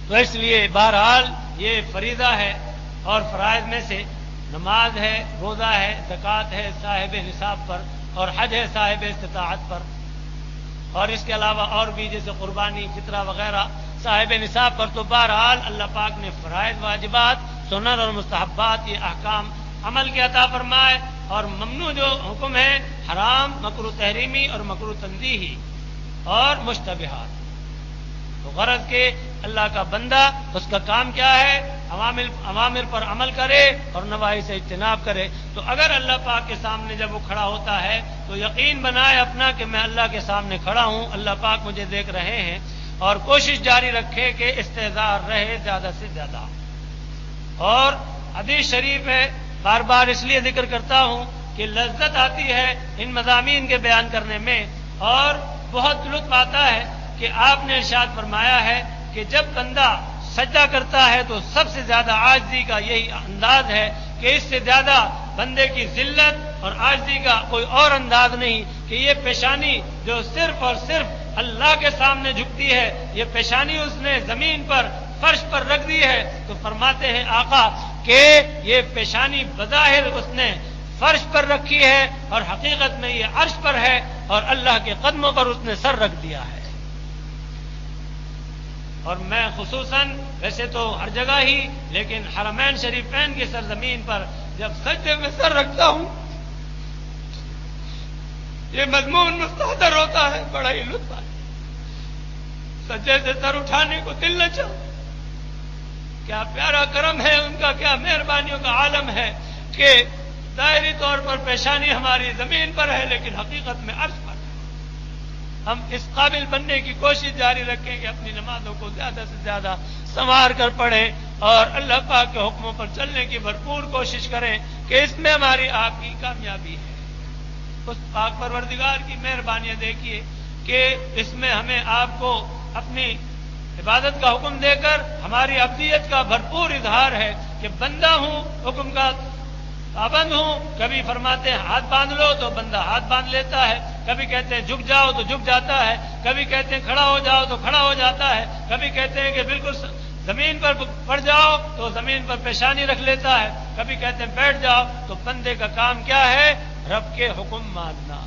[SPEAKER 1] تو اس لیے بہرحال یہ فریضہ ہے، اور فرائض میں سے نماز ہے، روزہ ہے، زکوٰۃ ہے صاحب نصاب پر، اور حج ہے صاحب استطاعت پر، اور اس کے علاوہ اور بھی جیسے قربانی، فطرہ وغیرہ صاحب نصاب پر. تو بہرحال اللہ پاک نے فرائض، واجبات، سنن اور مستحبات یہ احکام عمل کے عطا فرمائے، اور ممنوع جو حکم ہے حرام، مکروہ تحریمی اور مکروہ تنزیہی اور مشتبہات. تو غرض کہ اللہ کا بندہ اس کا کام کیا ہے؟ اوامر پر عمل کرے اور نواہی سے اجتناب کرے. تو اگر اللہ پاک کے سامنے جب وہ کھڑا ہوتا ہے تو یقین بنائے اپنا کہ میں اللہ کے سامنے کھڑا ہوں، اللہ پاک مجھے دیکھ رہے ہیں، اور کوشش جاری رکھے کہ استحضار رہے زیادہ سے زیادہ. اور حدیث شریف ہے، بار بار اس لیے ذکر کرتا ہوں کہ لذت آتی ہے ان مضامین کے بیان کرنے میں، اور بہت لطف آتا ہے کہ آپ نے ارشاد فرمایا ہے کہ جب بندہ سجدہ کرتا ہے تو سب سے زیادہ عاجزی کا یہی انداز ہے کہ اس سے زیادہ بندے کی ذلت اور عاجزی کا کوئی اور انداز نہیں، کہ یہ پیشانی جو صرف اور صرف اللہ کے سامنے جھکتی ہے، یہ پیشانی اس نے زمین پر، فرش پر رکھ دی ہے. تو فرماتے ہیں آقا کہ یہ پیشانی بظاہر اس نے فرش پر رکھی ہے، اور حقیقت میں یہ عرش پر ہے، اور اللہ کے قدموں پر اس نے سر رکھ دیا ہے. اور میں خصوصاً ویسے تو ہر جگہ ہی، لیکن حرمین شریفین کی سرزمین پر جب سجدے میں سر رکھتا ہوں، یہ مضمون مستحضر ہوتا ہے، بڑا ہی لطف ہے. سجدے سے سر اٹھانے کو دل نہ چاہتا. کیا پیارا کرم ہے ان کا، کیا مہربانیوں کا عالم ہے کہ ظاہری طور پر پیشانی ہماری زمین پر ہے، لیکن حقیقت میں عرش پر. ہم اس قابل بننے کی کوشش جاری رکھیں کہ اپنی نمازوں کو زیادہ سے زیادہ سنوار کر پڑھیں، اور اللہ پاک کے حکموں پر چلنے کی بھرپور کوشش کریں کہ اس میں ہماری آپ کی کامیابی ہے. اس پاک پروردگار کی مہربانیاں دیکھیے کہ اس میں ہمیں آپ کو اپنی عبادت کا حکم دے کر ہماری عبدیت کا بھرپور اظہار ہے کہ بندہ ہوں، حکم کا پابند ہوں. کبھی فرماتے ہیں ہاتھ باندھ لو تو بندہ ہاتھ باندھ لیتا ہے، کبھی کہتے ہیں جھک جاؤ تو جھک جاتا ہے، کبھی کہتے ہیں کھڑا ہو جاؤ تو کھڑا ہو جاتا ہے، کبھی کہتے ہیں کہ بالکل زمین پر پڑ جاؤ تو زمین پر پیشانی رکھ لیتا ہے، کبھی کہتے ہیں بیٹھ جاؤ. تو بندے کا کام کیا ہے؟ رب کے حکم ماننا.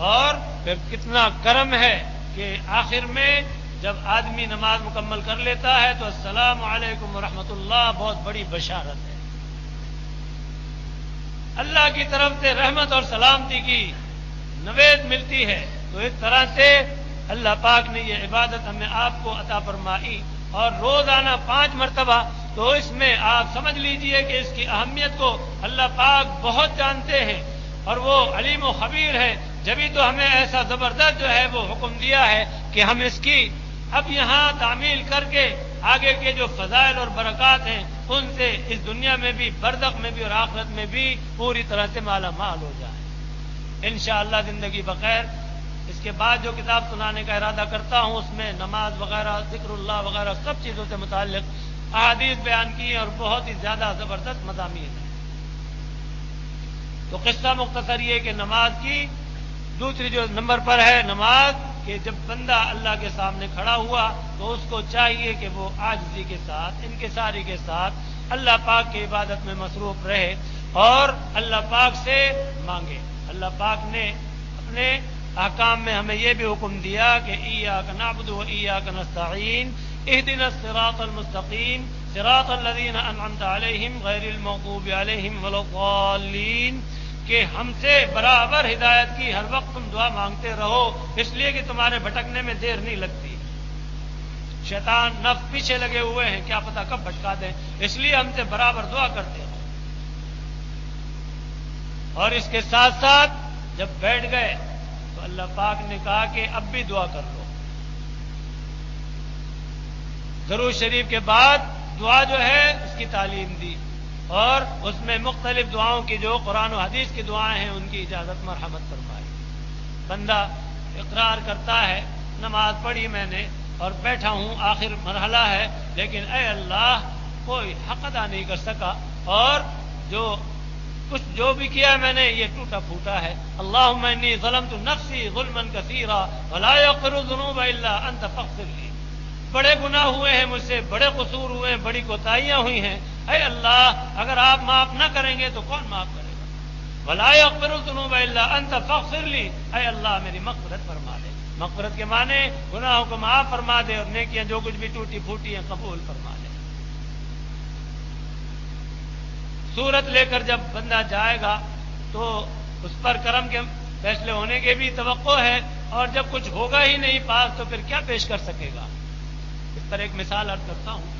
[SPEAKER 1] اور پھر کتنا کرم ہے کہ آخر میں جب آدمی نماز مکمل کر لیتا ہے تو السلام علیکم ورحمۃ اللہ، بہت بڑی بشارت ہے. اللہ کی طرف سے رحمت اور سلامتی کی نوید ملتی ہے. تو اس طرح سے اللہ پاک نے یہ عبادت ہمیں آپ کو عطا فرمائی، اور روزانہ 5 مرتبہ. تو اس میں آپ سمجھ لیجئے کہ اس کی اہمیت کو اللہ پاک بہت جانتے ہیں، اور وہ علیم و خبیر ہے. جبھی تو ہمیں ایسا زبردست جو ہے وہ حکم دیا ہے کہ ہم اس کی اب یہاں تعمیل کر کے آگے کے جو فضائل اور برکات ہیں ان سے اس دنیا میں بھی، برزخ میں بھی اور آخرت میں بھی پوری طرح سے مالا مال ہو جائیں انشاءاللہ زندگی بخیر. اس کے بعد جو کتاب سنانے کا ارادہ کرتا ہوں اس میں نماز وغیرہ، ذکر اللہ وغیرہ سب چیزوں سے متعلق احادیث بیان کی ہیں، اور بہت ہی زیادہ زبردست مضامین ہیں. تو قصہ مختصر یہ کہ نماز کی دوسری جو نمبر پر ہے نماز، کہ جب بندہ اللہ کے سامنے کھڑا ہوا تو اس کو چاہیے کہ وہ عاجزی کے ساتھ، انکساری کے ساتھ اللہ پاک کی عبادت میں مصروف رہے اور اللہ پاک سے مانگے. اللہ پاک نے اپنے احکام میں ہمیں یہ بھی حکم دیا کہ ایاک نعبد و ایاک نستعین اہدنا الصراط المستقیم صراط الذین انعمت علیہم غیر المغضوب علیہم ولا الضالین، کہ ہم سے برابر ہدایت کی ہر وقت تم دعا مانگتے رہو، اس لیے کہ تمہارے بھٹکنے میں دیر نہیں لگتی. شیطان نفس پیچھے لگے ہوئے ہیں، کیا پتہ کب بھٹکا دیں، اس لیے ہم سے برابر دعا کرتے رہو. اور اس کے ساتھ ساتھ جب بیٹھ گئے تو اللہ پاک نے کہا کہ اب بھی دعا کر لو. درود شریف کے بعد دعا جو ہے اس کی تعلیم دی اور اس میں مختلف دعاؤں کی جو قرآن و حدیث کی دعائیں ہیں ان کی اجازت مرحمت فرمائی. بندہ اقرار کرتا ہے نماز پڑھی میں نے اور بیٹھا ہوں آخر مرحلہ ہے، لیکن اے اللہ کوئی حق ادا نہیں کر سکا اور جو بھی کیا میں نے یہ ٹوٹا پھوٹا ہے. اللہم انی ظلمت نفسی ظلما کثیرا ولا یغفر الذنوب الا انت فاغفر لی. بڑے گناہ ہوئے ہیں مجھ سے، بڑے قصور ہوئے ہیں، بڑی کوتاہیاں ہوئی ہیں. اے اللہ اگر آپ معاف نہ کریں گے تو کون معاف کرے گا؟ ولا یغفر الذنوب الا انت فاغفر لی. اے اللہ میری مغفرت فرما دے. مغفرت کے معنی گناہوں کو معاف فرما دے اور نیکیاں جو کچھ بھی ٹوٹی پھوٹی ہیں قبول فرما دے. صورت لے کر جب بندہ جائے گا تو اس پر کرم کے فیصلے ہونے کے بھی توقع ہے، اور جب کچھ ہوگا ہی نہیں پاس تو پھر کیا پیش کر سکے گا؟ اس پر ایک مثال عرض کرتا ہوں.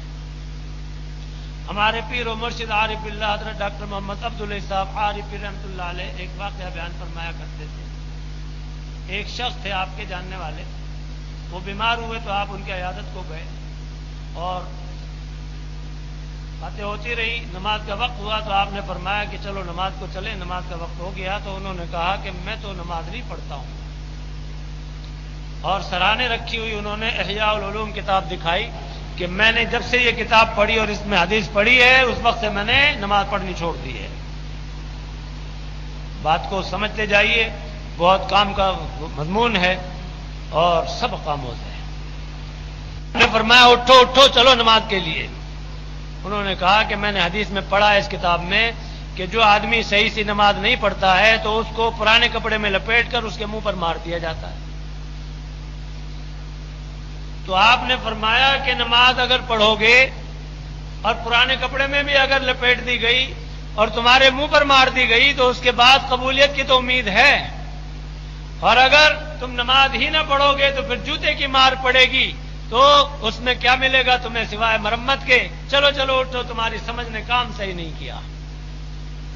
[SPEAKER 1] ہمارے پیر و مرشد عارف اللہ حضرت ڈاکٹر محمد عبداللہ صاحب عارف رحمۃ اللہ علیہ ایک واقعہ بیان فرمایا کرتے تھے. ایک شخص تھے آپ کے جاننے والے، وہ بیمار ہوئے تو آپ ان کی عیادت کو گئے اور باتیں ہوتی رہی. نماز کا وقت ہوا تو آپ نے فرمایا کہ چلو نماز کو چلیں، نماز کا وقت ہو گیا. تو انہوں نے کہا کہ میں تو نماز نہیں پڑھتا ہوں، اور سرانے رکھی ہوئی انہوں نے احیاء العلوم کتاب دکھائی کہ میں نے جب سے یہ کتاب پڑھی اور اس میں حدیث پڑھی ہے اس وقت سے میں نے نماز پڑھنی چھوڑ دی ہے. بات کو سمجھتے جائیے، بہت کام کا مضمون ہے اور سبق آموز ہے. انہوں نے فرمایا اٹھو اٹھو چلو نماز کے لیے. انہوں نے کہا کہ میں نے حدیث میں پڑھا ہے اس کتاب میں کہ جو آدمی صحیح سی نماز نہیں پڑھتا ہے تو اس کو پرانے کپڑے میں لپیٹ کر اس کے منہ پر مار دیا جاتا ہے. تو آپ نے فرمایا کہ نماز اگر پڑھو گے اور پرانے کپڑے میں بھی اگر لپیٹ دی گئی اور تمہارے منہ پر مار دی گئی تو اس کے بعد قبولیت کی تو امید ہے، اور اگر تم نماز ہی نہ پڑھو گے تو پھر جوتے کی مار پڑے گی تو اس میں کیا ملے گا تمہیں سوائے مرمت کے؟ چلو چلو اٹھو، تمہاری سمجھ نے کام صحیح نہیں کیا.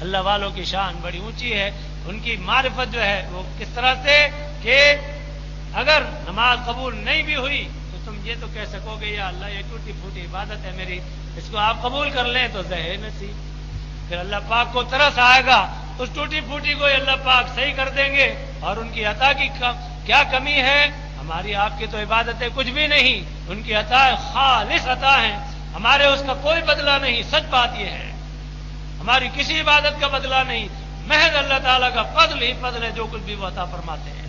[SPEAKER 1] اللہ والوں کی شان بڑی اونچی ہے. ان کی معرفت جو ہے وہ کس طرح سے کہ اگر نماز قبول نہیں بھی ہوئی تو تم یہ تو کہہ سکو گے یا اللہ یہ ٹوٹی پھوٹی عبادت ہے میری، اس کو آپ قبول کر لیں تو زہر نصیب. پھر اللہ پاک کو ترس آئے گا، اس ٹوٹی پھوٹی کو اللہ پاک صحیح کر دیں گے. اور ان کی عطا کی کیا کمی ہے؟ ہماری آپ کی تو عبادتیں کچھ بھی نہیں، ان کی عطا خالص عطا ہیں، ہمارے اس کا کوئی بدلہ نہیں. سچ بات یہ ہے، ہماری کسی عبادت کا بدلہ نہیں، محض اللہ تعالیٰ کا فضل ہی فضل ہے جو کچھ بھی وہ عطا فرماتے ہیں.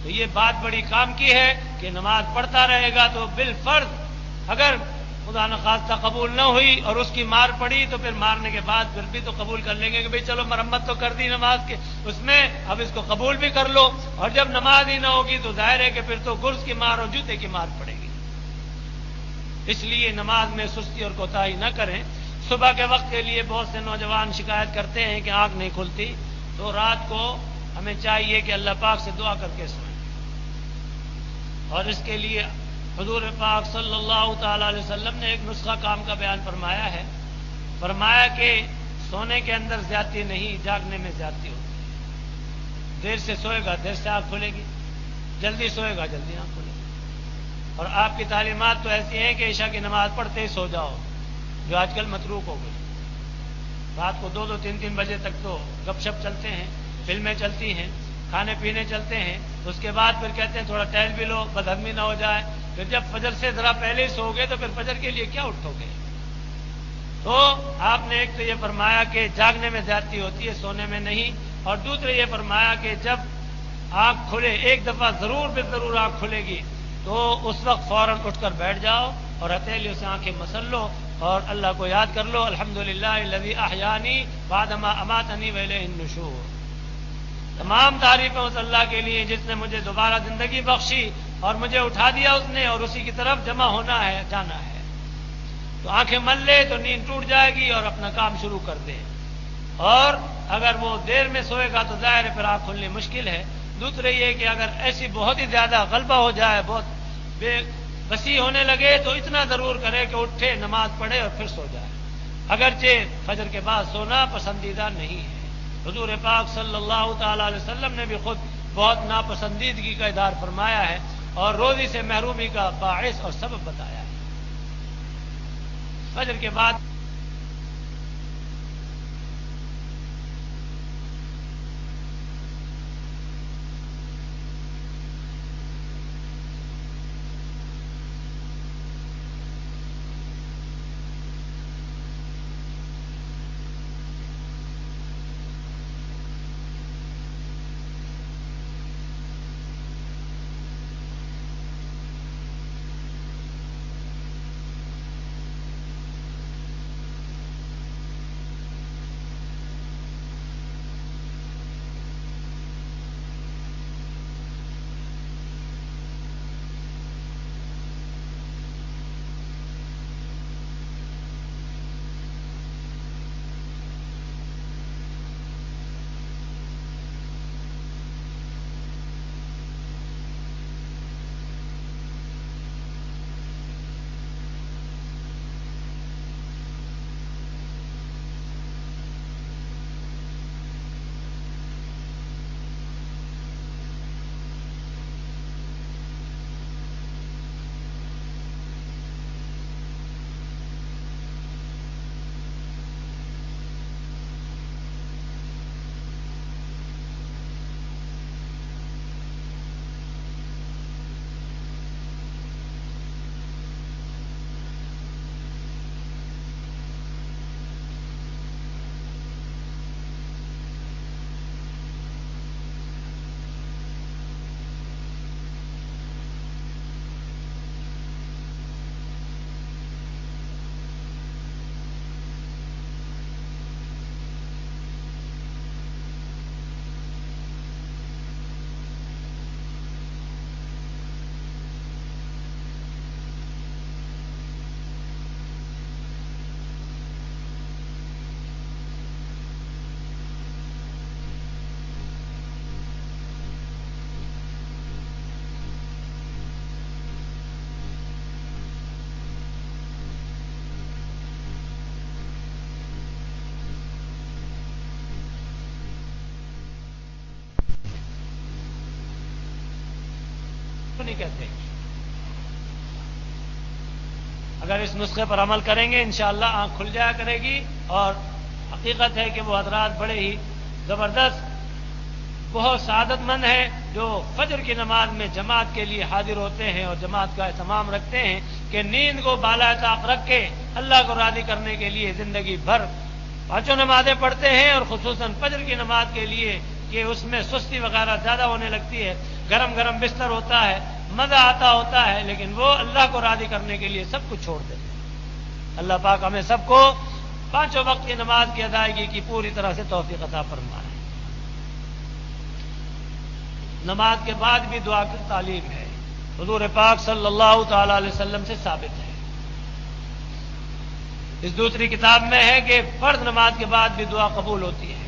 [SPEAKER 1] تو یہ بات بڑی کام کی ہے کہ نماز پڑھتا رہے گا تو بالفرض اگر خدا نخواستہ قبول نہ ہوئی اور اس کی مار پڑی تو پھر مارنے کے بعد پھر بھی تو قبول کر لیں گے کہ بھئی چلو مرمت تو کر دی نماز کے اس میں، اب اس کو قبول بھی کر لو. اور جب نماز ہی نہ ہوگی تو ظاہر ہے کہ پھر تو گرز کی مار اور جوتے کی مار پڑے گی. اس لیے نماز میں سستی اور کوتاہی نہ کریں. صبح کے وقت کے لیے بہت سے نوجوان شکایت کرتے ہیں کہ آنکھ نہیں کھلتی، تو رات کو ہمیں چاہیے کہ اللہ پاک سے دعا کر کے سوئیں. اور اس کے لیے حضور پاک صلی اللہ تعالی علیہ وسلم نے ایک نسخہ کام کا بیان فرمایا ہے. فرمایا کہ سونے کے اندر زیادتی نہیں، جاگنے میں زیادتی ہوتی ہے. دیر سے سوئے گا دیر سے آنکھ کھلے گی، جلدی سوئے گا جلدی آنکھ کھلے گی. اور آپ کی تعلیمات تو ایسی ہیں کہ عشاء کی نماز پڑھتے ہی سو جاؤ، جو آج کل متروک ہو گئی. رات کو 2-2 3-3 بجے تک تو گپ شپ چلتے ہیں، فلمیں چلتی ہیں، کھانے پینے چلتے ہیں. اس کے بعد پھر کہتے ہیں تھوڑا ٹہل بھی لو، بدہضمی نہ ہو جائے. پھر جب فجر سے ذرا پہلے ہی سو گے تو پھر فجر کے لیے کیا اٹھو گے؟ تو آپ نے ایک تو یہ فرمایا کہ جاگنے میں زیادتی ہوتی ہے، سونے میں نہیں. اور دوسرے یہ فرمایا کہ جب آنکھ کھلے، ایک دفعہ ضرور بے ضرور آنکھ کھلے گی تو اس وقت فوراً اٹھ کر بیٹھ جاؤ اور ہتھیلیوں سے آنکھیں مسل لو اور اللہ کو یاد کر لو. الحمدللہ الذی احیانی بعدما اماتنی والیہ النشور. تمام تعریفیں اس اللہ کے لیے جس نے مجھے دوبارہ زندگی بخشی اور مجھے اٹھا دیا اس نے، اور اسی کی طرف جمع ہونا ہے، جانا ہے. تو آنکھیں مل لے تو نیند ٹوٹ جائے گی اور اپنا کام شروع کر دے. اور اگر وہ دیر میں سوئے گا تو ظاہر ہے پھر آنکھ کھلنی مشکل ہے. دوسرے یہ کہ اگر ایسی بہت ہی زیادہ غلبہ ہو جائے، بہت بے بسی ہونے لگے تو اتنا ضرور کرے کہ اٹھے، نماز پڑھے اور پھر سو جائے. اگرچہ فجر کے بعد سونا پسندیدہ نہیں ہے، حضور پاک صلی اللہ تعالی علیہ وسلم نے بھی خود بہت ناپسندیدگی کا اظہار فرمایا ہے اور روزی سے محرومی کا باعث اور سبب بتایا ہے۔ فجر کے بعد نہیں کہتے، اگر اس نسخے پر عمل کریں گے انشاءاللہ آنکھ کھل جایا کرے گی، اور حقیقت ہے کہ وہ حضرات بڑے ہی زبردست بہت سعادت مند ہیں جو فجر کی نماز میں جماعت کے لیے حاضر ہوتے ہیں اور جماعت کا اہتمام رکھتے ہیں کہ نیند کو بالا طاق رکھ کے اللہ کو راضی کرنے کے لیے زندگی بھر پانچوں نمازیں پڑھتے ہیں، اور خصوصاً فجر کی نماز کے لیے کہ اس میں سستی وغیرہ زیادہ ہونے لگتی ہے، گرم گرم بستر ہوتا ہے، مزہ آتا ہوتا ہے، لیکن وہ اللہ کو راضی کرنے کے لیے سب کچھ چھوڑ دیتے ہیں۔ اللہ پاک ہمیں سب کو پانچوں وقت کی نماز کی ادائیگی کی پوری طرح سے توفیق عطا فرمائے۔ نماز کے بعد بھی دعا کی تعلیم ہے، حضور پاک صلی اللہ تعالی علیہ وسلم سے ثابت ہے۔ اس دوسری کتاب میں ہے کہ فرض نماز کے بعد بھی دعا قبول ہوتی ہے،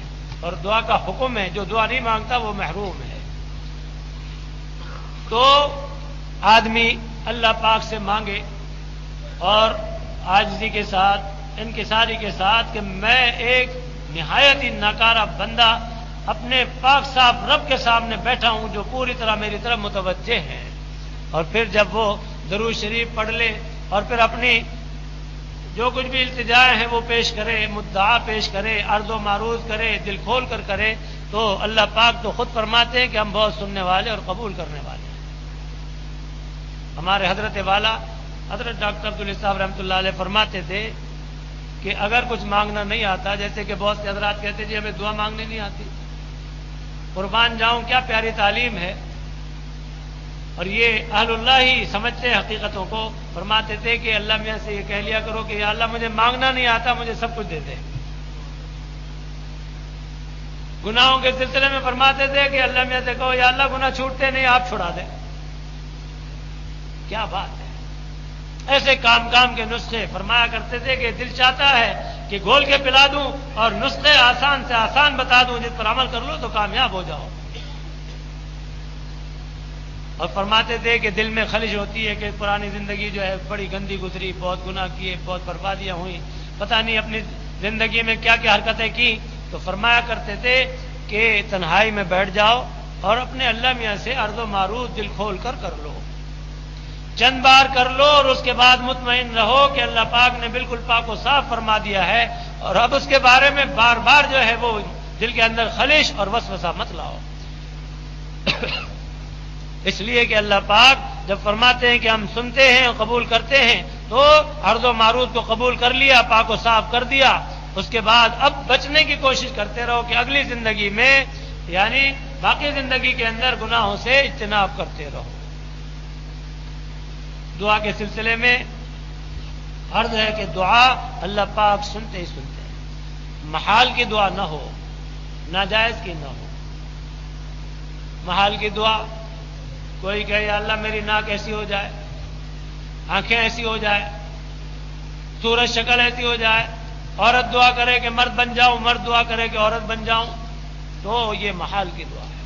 [SPEAKER 1] اور دعا کا حکم ہے، جو دعا نہیں مانگتا وہ محروم ہے۔ تو آدمی اللہ پاک سے مانگے اور عاجزی کے ساتھ، انکساری کے ساتھ، کہ میں ایک نہایت ہی ناکارہ بندہ اپنے پاک صاحب رب کے سامنے بیٹھا ہوں جو پوری طرح میری طرف متوجہ ہے، اور پھر جب وہ درود شریف پڑھ لے اور پھر اپنی جو کچھ بھی التجائیں ہیں وہ پیش کرے، مدعا پیش کرے، عرض و معروض کرے، دل کھول کر کرے، تو اللہ پاک تو خود فرماتے ہیں کہ ہم بہت سننے والے اور قبول کرنے والے ہیں۔ ہمارے حضرت والا حضرت ڈاکٹر عبداللہ صاحب رحمۃ اللہ علیہ فرماتے تھے کہ اگر کچھ مانگنا نہیں آتا، جیسے کہ بہت سے حضرات کہتے جی ہمیں دعا مانگنے نہیں آتی، قربان جاؤں کیا پیاری تعلیم ہے، اور یہ اہل اللہ ہی سمجھتے ہیں حقیقتوں کو۔ فرماتے تھے کہ اللہ میاں سے یہ کہہ لیا کرو کہ یا اللہ مجھے مانگنا نہیں آتا، مجھے سب کچھ دے دے۔ گناہوں کے سلسلے میں فرماتے تھے کہ اللہ میاں سے کہو یا اللہ گناہ چھوٹتے نہیں، آپ چھڑا دیں۔ کیا بات ہے، ایسے کام کام کے نسخے فرمایا کرتے تھے کہ دل چاہتا ہے کہ گھول کے پلا دوں اور نسخے آسان سے آسان بتا دوں، جس پر عمل کر لو تو کامیاب ہو جاؤ۔ اور فرماتے تھے کہ دل میں خلش ہوتی ہے کہ پرانی زندگی جو ہے بڑی گندی گزری، بہت گناہ کیے، بہت بربادیاں ہوئیں، پتہ نہیں اپنی زندگی میں کیا کیا حرکتیں کی، تو فرمایا کرتے تھے کہ تنہائی میں بیٹھ جاؤ اور اپنے اللہ میاں سے عرض و معروض دل کھول کر لو، چند بار کر لو اور اس کے بعد مطمئن رہو کہ اللہ پاک نے بالکل پاک و صاف فرما دیا ہے، اور اب اس کے بارے میں بار بار جو ہے وہ دل کے اندر خلش اور وسوسہ مت لاؤ۔ اس لیے کہ اللہ پاک جب فرماتے ہیں کہ ہم سنتے ہیں اور قبول کرتے ہیں، تو عرض و معروض کو قبول کر لیا، پاک و صاف کر دیا، اس کے بعد اب بچنے کی کوشش کرتے رہو کہ اگلی زندگی میں یعنی باقی زندگی کے اندر گناہوں سے اجتناب کرتے رہو۔ دعا کے سلسلے میں عرض ہے کہ دعا اللہ پاک سنتے ہی سنتے ہیں، محال کی دعا نہ ہو، ناجائز کی نہ ہو۔ محال کی دعا، کوئی کہے یا اللہ میری ناک ایسی ہو جائے، آنکھیں ایسی ہو جائے، صورت شکل ایسی ہو جائے، عورت دعا کرے کہ مرد بن جاؤں، مرد دعا کرے کہ عورت بن جاؤں، تو یہ محال کی دعا ہے۔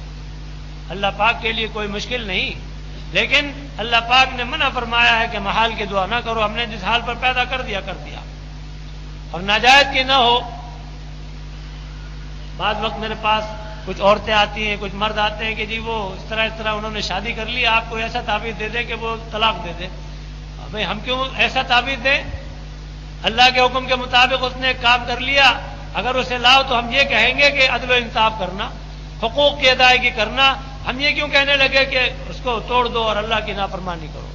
[SPEAKER 1] اللہ پاک کے لیے کوئی مشکل نہیں، لیکن اللہ پاک نے منع فرمایا ہے کہ محال کی دعا نہ کرو، ہم نے جس حال پر پیدا کر دیا اور ناجائز کی نہ ہو۔ بعض وقت میرے پاس کچھ عورتیں آتی ہیں، کچھ مرد آتے ہیں کہ جی وہ اس طرح انہوں نے شادی کر لی، آپ کو ایسا تعویذ دے دے کہ وہ طلاق دے دے۔ بھائی ہم کیوں ایسا تعویذ دیں؟ اللہ کے حکم کے مطابق اس نے کام کر لیا، اگر اسے لاؤ تو ہم یہ کہیں گے کہ عدل و انصاف کرنا، حقوق کی ادائیگی کرنا، ہم یہ کیوں کہنے لگے کہ اس کو توڑ دو اور اللہ کی نافرمانی کرو۔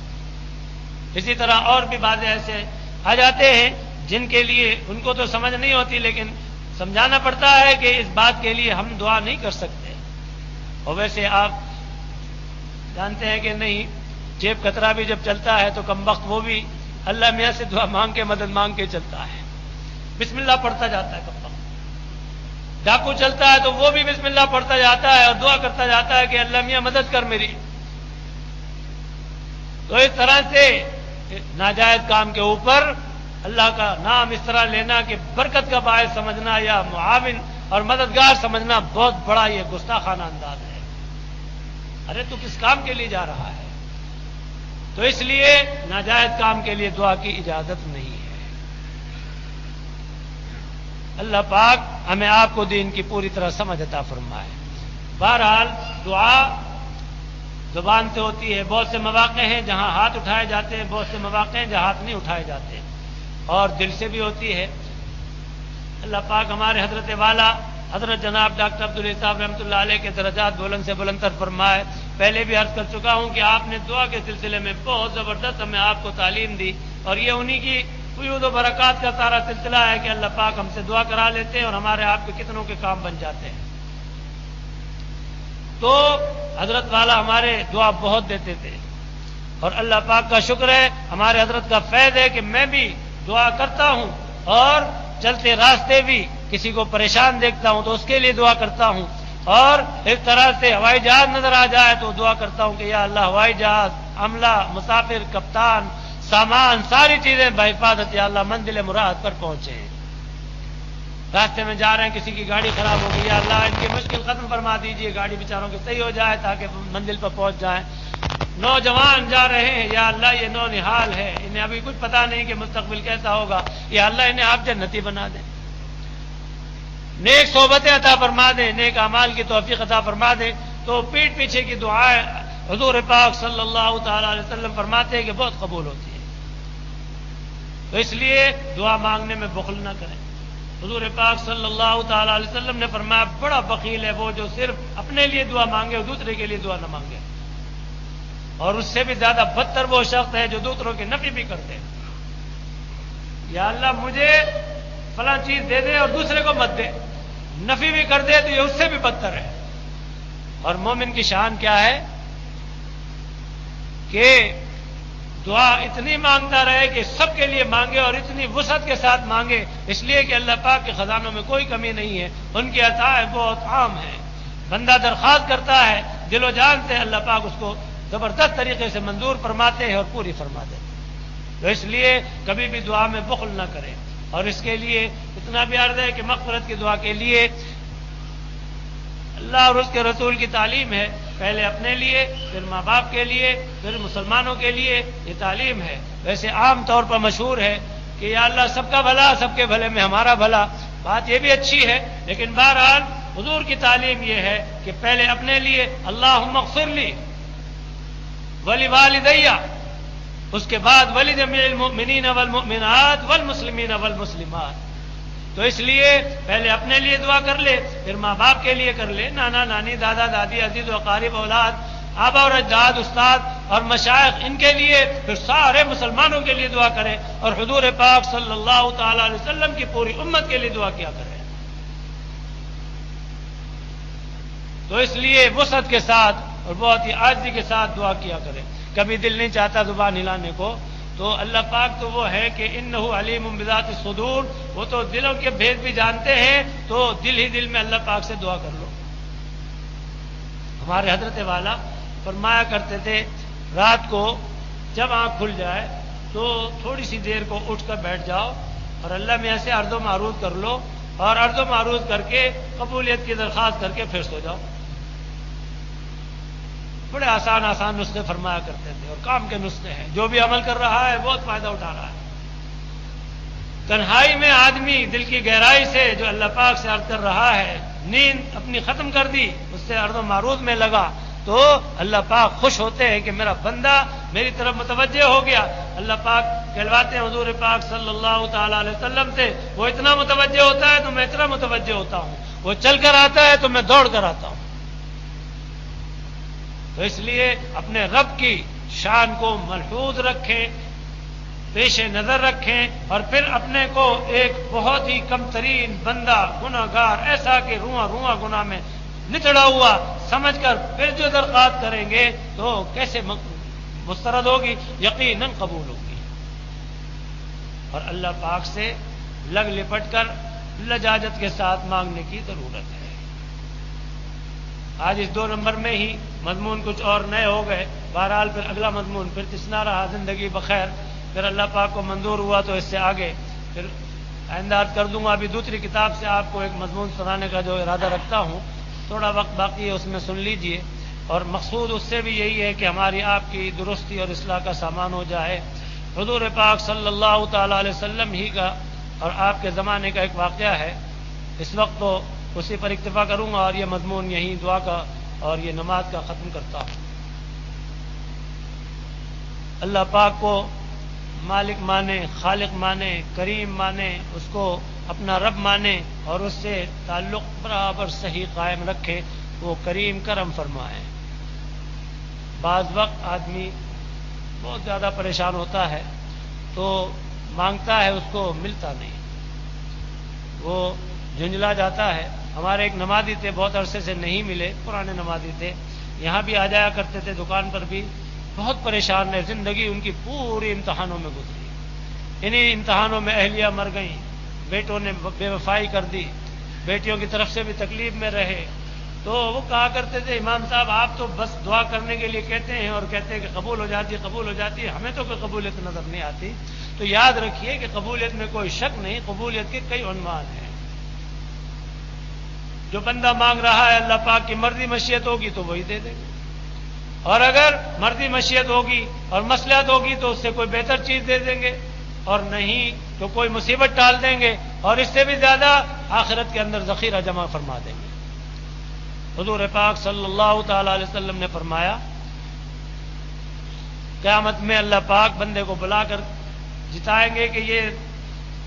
[SPEAKER 1] اسی طرح اور بھی باتیں ایسے آ جاتے ہیں جن کے لیے ان کو تو سمجھ نہیں ہوتی، لیکن سمجھانا پڑتا ہے کہ اس بات کے لیے ہم دعا نہیں کر سکتے۔ اور ویسے آپ جانتے ہیں کہ نہیں، جیب کترا بھی جب چلتا ہے تو کم وقت وہ بھی اللہ میاں سے دعا مانگ کے مدد مانگ کے چلتا ہے، بسم اللہ پڑھتا جاتا ہے کم وقت۔ ڈاکو چلتا ہے تو وہ بھی بسم اللہ پڑھتا جاتا ہے اور دعا کرتا جاتا ہے کہ اللہ میاں مدد کر میری۔ تو اس طرح سے ناجائز کام کے اوپر اللہ کا نام اس طرح لینا کہ برکت کا باعث سمجھنا یا معاون اور مددگار سمجھنا بہت بڑا یہ گستاخانہ انداز ہے۔ ارے تو کس کام کے لیے جا رہا ہے؟ تو اس لیے ناجائز کام کے لیے دعا کی اجازت نہیں ہے۔ اللہ پاک ہمیں آپ کو دین کی پوری طرح سمجھ عطا فرمائے۔ بہرحال دعا زبان سے ہوتی ہے، بہت سے مواقع ہیں جہاں ہاتھ اٹھائے جاتے ہیں، بہت سے مواقع ہیں جہاں ہاتھ نہیں اٹھائے جاتے، اور دل سے بھی ہوتی ہے۔ اللہ پاک ہمارے حضرت والا حضرت جناب ڈاکٹر عبدالعزیز صاحب رحمۃ اللہ علیہ کے درجات بلند سے بلندتر فرمائے۔ پہلے بھی عرض کر چکا ہوں کہ آپ نے دعا کے سلسلے میں بہت زبردست ہمیں آپ کو تعلیم دی، اور یہ انہی کی فیوض و برکات کا سارا سلسلہ ہے کہ اللہ پاک ہم سے دعا کرا لیتے ہیں اور ہمارے آپ کے کتنوں کے کام بن جاتے ہیں۔ تو حضرت والا ہمارے دعا بہت دیتے تھے، اور اللہ پاک کا شکر ہے، ہمارے حضرت کا فیض ہے کہ میں بھی دعا کرتا ہوں، اور چلتے راستے بھی کسی کو پریشان دیکھتا ہوں تو اس کے لیے دعا کرتا ہوں، اور اس طرح سے ہوائی جہاز نظر آ جائے تو دعا کرتا ہوں کہ یا اللہ ہوائی جہاز، عملہ، مسافر، کپتان، سامان، ساری چیزیں بحفاظت یا اللہ منزل مراد پر پہنچے۔ راستے میں جا رہے ہیں، کسی کی گاڑی خراب ہو گئی، یا اللہ ان کی مشکل ختم فرما دیجیے، گاڑی بیچاروں کی صحیح ہو جائے تاکہ منزل پر پہنچ جائیں۔ نوجوان جا رہے ہیں، یا اللہ یہ نونہال ہے، انہیں ابھی کچھ پتا نہیں کہ مستقبل کیسا ہوگا، یا اللہ انہیں آپ جنتی بنا دیں، نیک صحبتیں عطا فرما دیں، نیک اعمال کی توفیق عطا فرما دیں۔ تو پیٹھ پیچھے کی دعائیں حضور پاک صلی اللہ تعالی علیہ وسلم فرماتے ہیں کہ بہت قبول ہوتی ہے۔ تو اس لیے دعا مانگنے میں بخل نہ کریں۔ حضور پاک صلی اللہ تعالی علیہ وسلم نے فرمایا بڑا بخیل ہے وہ جو صرف اپنے لیے دعا مانگے اور دوسرے کے لیے دعا نہ مانگے، اور اس سے بھی زیادہ بدتر وہ شخص ہے جو دوسروں کی نفی بھی کرتے ہیں۔ یا اللہ مجھے فلاں چیز دے دے اور دوسرے کو مت دے، نفی بھی کر دے تو یہ اس سے بھی بدتر ہے۔ اور مومن کی شان کیا ہے کہ دعا اتنی مانگتا رہے کہ سب کے لیے مانگے اور اتنی وسعت کے ساتھ مانگے، اس لیے کہ اللہ پاک کے خزانوں میں کوئی کمی نہیں ہے، ان کی عطائیں بہت عام ہیں۔ بندہ درخواست کرتا ہے دل و جان سے، اللہ پاک اس کو زبردست طریقے سے منظور فرماتے ہیں اور پوری فرما دیتے ہیں۔ تو اس لیے کبھی بھی دعا میں بخل نہ کریں، اور اس کے لیے اتنا بھی عرض ہے کہ مغفرت کی دعا کے لیے اللہ اور اس کے رسول کی تعلیم ہے، پہلے اپنے لیے، پھر ماں باپ کے لیے، پھر مسلمانوں کے لیے یہ تعلیم ہے۔ ویسے عام طور پر مشہور ہے کہ یا اللہ سب کا بھلا، سب کے بھلے میں ہمارا بھلا، بات یہ بھی اچھی ہے، لیکن بہرحال حضور کی تعلیم یہ ہے کہ پہلے اپنے لیے اللہم اغفر لی ولوالدی، اس کے بعد ولجمیع المؤمنین والمؤمنات والمسلمین والمسلمات. تو اس لیے پہلے اپنے لیے دعا کر لے، پھر ماں باپ کے لیے کر لے، نانا نانی دادا دادی عزیز و اقارب اولاد آبا اور اجداد استاد اور مشائخ ان کے لیے، پھر سارے مسلمانوں کے لیے دعا کرے، اور حضور پاک صلی اللہ تعالی علیہ وسلم کی پوری امت کے لیے دعا کیا کرے. تو اس لیے وسعت کے ساتھ اور بہت ہی عاجزی کے ساتھ دعا کیا کرے. کبھی دل نہیں چاہتا زبان ہلانے کو، تو اللہ پاک تو وہ ہے کہ انہ علیم بذات الصدور، وہ تو دلوں کے بھید بھی جانتے ہیں، تو دل ہی دل میں اللہ پاک سے دعا کر لو. ہمارے حضرت والا فرمایا کرتے تھے رات کو جب آنکھ کھل جائے تو تھوڑی سی دیر کو اٹھ کر بیٹھ جاؤ اور اللہ میں ایسے عرض و معروض کر لو، اور عرض و معروض کر کے قبولیت کی درخواست کر کے پھر سو جاؤ. بڑے آسان آسان نسخے فرمایا کرتے تھے، اور کام کے نسخے ہیں. جو بھی عمل کر رہا ہے بہت فائدہ اٹھا رہا ہے. تنہائی میں آدمی دل کی گہرائی سے جو اللہ پاک سے عرض کر رہا ہے، نیند اپنی ختم کر دی، اس سے عرض و معروض میں لگا، تو اللہ پاک خوش ہوتے ہیں کہ میرا بندہ میری طرف متوجہ ہو گیا. اللہ پاک کہلواتے ہیں حضور پاک صلی اللہ تعالی علیہ وسلم سے، وہ اتنا متوجہ ہوتا ہے تو میں اتنا متوجہ ہوتا ہوں، وہ چل کر آتا ہے تو میں دوڑ کر آتا ہوں. تو اس لیے اپنے رب کی شان کو ملحوظ رکھیں، پیش نظر رکھیں، اور پھر اپنے کو ایک بہت ہی کم ترین بندہ گناہ گار ایسا کہ رواں رواں گناہ میں نچڑا ہوا سمجھ کر پھر جو درخواست کریں گے تو کیسے مسترد ہوگی؟ یقیناً قبول ہوگی. اور اللہ پاک سے لگ لپٹ کر لجاجت کے ساتھ مانگنے کی ضرورت ہے. آج اس 2 نمبر میں ہی مضمون کچھ اور نئے ہو گئے. بہرحال پھر اگلا مضمون پھر تسنا رہا زندگی بخیر. پھر اللہ پاک کو منظور ہوا تو اس سے آگے پھر آئندہ کر دوں گا. ابھی دوسری کتاب سے آپ کو ایک مضمون سنانے کا جو ارادہ رکھتا ہوں، تھوڑا وقت باقی ہے، اس میں سن لیجئے. اور مقصود اس سے بھی یہی ہے کہ ہماری آپ کی درستی اور اصلاح کا سامان ہو جائے. حضور پاک صلی اللہ تعالی علیہ وسلم ہی کا اور آپ کے زمانے کا ایک واقعہ ہے. اس وقت تو اسی پر اکتفا کروں گا اور یہ مضمون یہیں دعا کا اور یہ نماز کا ختم کرتا ہوں. اللہ پاک کو مالک مانے، خالق مانے، کریم مانے، اس کو اپنا رب مانے اور اس سے تعلق برابر صحیح قائم رکھے، وہ کریم کرم فرمائے. بعض وقت آدمی بہت زیادہ پریشان ہوتا ہے تو مانگتا ہے، اس کو ملتا نہیں، وہ جھنجلا جاتا ہے. ہمارے ایک نمازی تھے، بہت عرصے سے نہیں ملے، پرانے نمازی تھے، یہاں بھی آ جایا کرتے تھے، دکان پر بھی. بہت پریشان رہے، زندگی ان کی پوری امتحانوں میں گزری. انہی امتحانوں میں اہلیہ مر گئیں، بیٹوں نے بے وفائی کر دی، بیٹیوں کی طرف سے بھی تکلیف میں رہے. تو وہ کہا کرتے تھے امام صاحب آپ تو بس دعا کرنے کے لیے کہتے ہیں اور کہتے ہیں کہ قبول ہو جاتی ہے، قبول ہو جاتی ہے، ہمیں تو کوئی قبولیت نظر نہیں آتی. تو یاد رکھیے کہ قبولیت میں کوئی شک نہیں، قبولیت کے کئی عنوان ہیں. جو بندہ مانگ رہا ہے اللہ پاک کی مرضی مشیت ہوگی تو وہی دے دے گا، اور اگر مرضی مشیت ہوگی اور مصلحت ہوگی تو اس سے کوئی بہتر چیز دے دیں گے، اور نہیں تو کوئی مصیبت ٹال دیں گے اور اس سے بھی زیادہ آخرت کے اندر ذخیرہ جمع فرما دیں گے. حضور پاک صلی اللہ تعالی علیہ وسلم نے فرمایا قیامت میں اللہ پاک بندے کو بلا کر جتائیں گے کہ یہ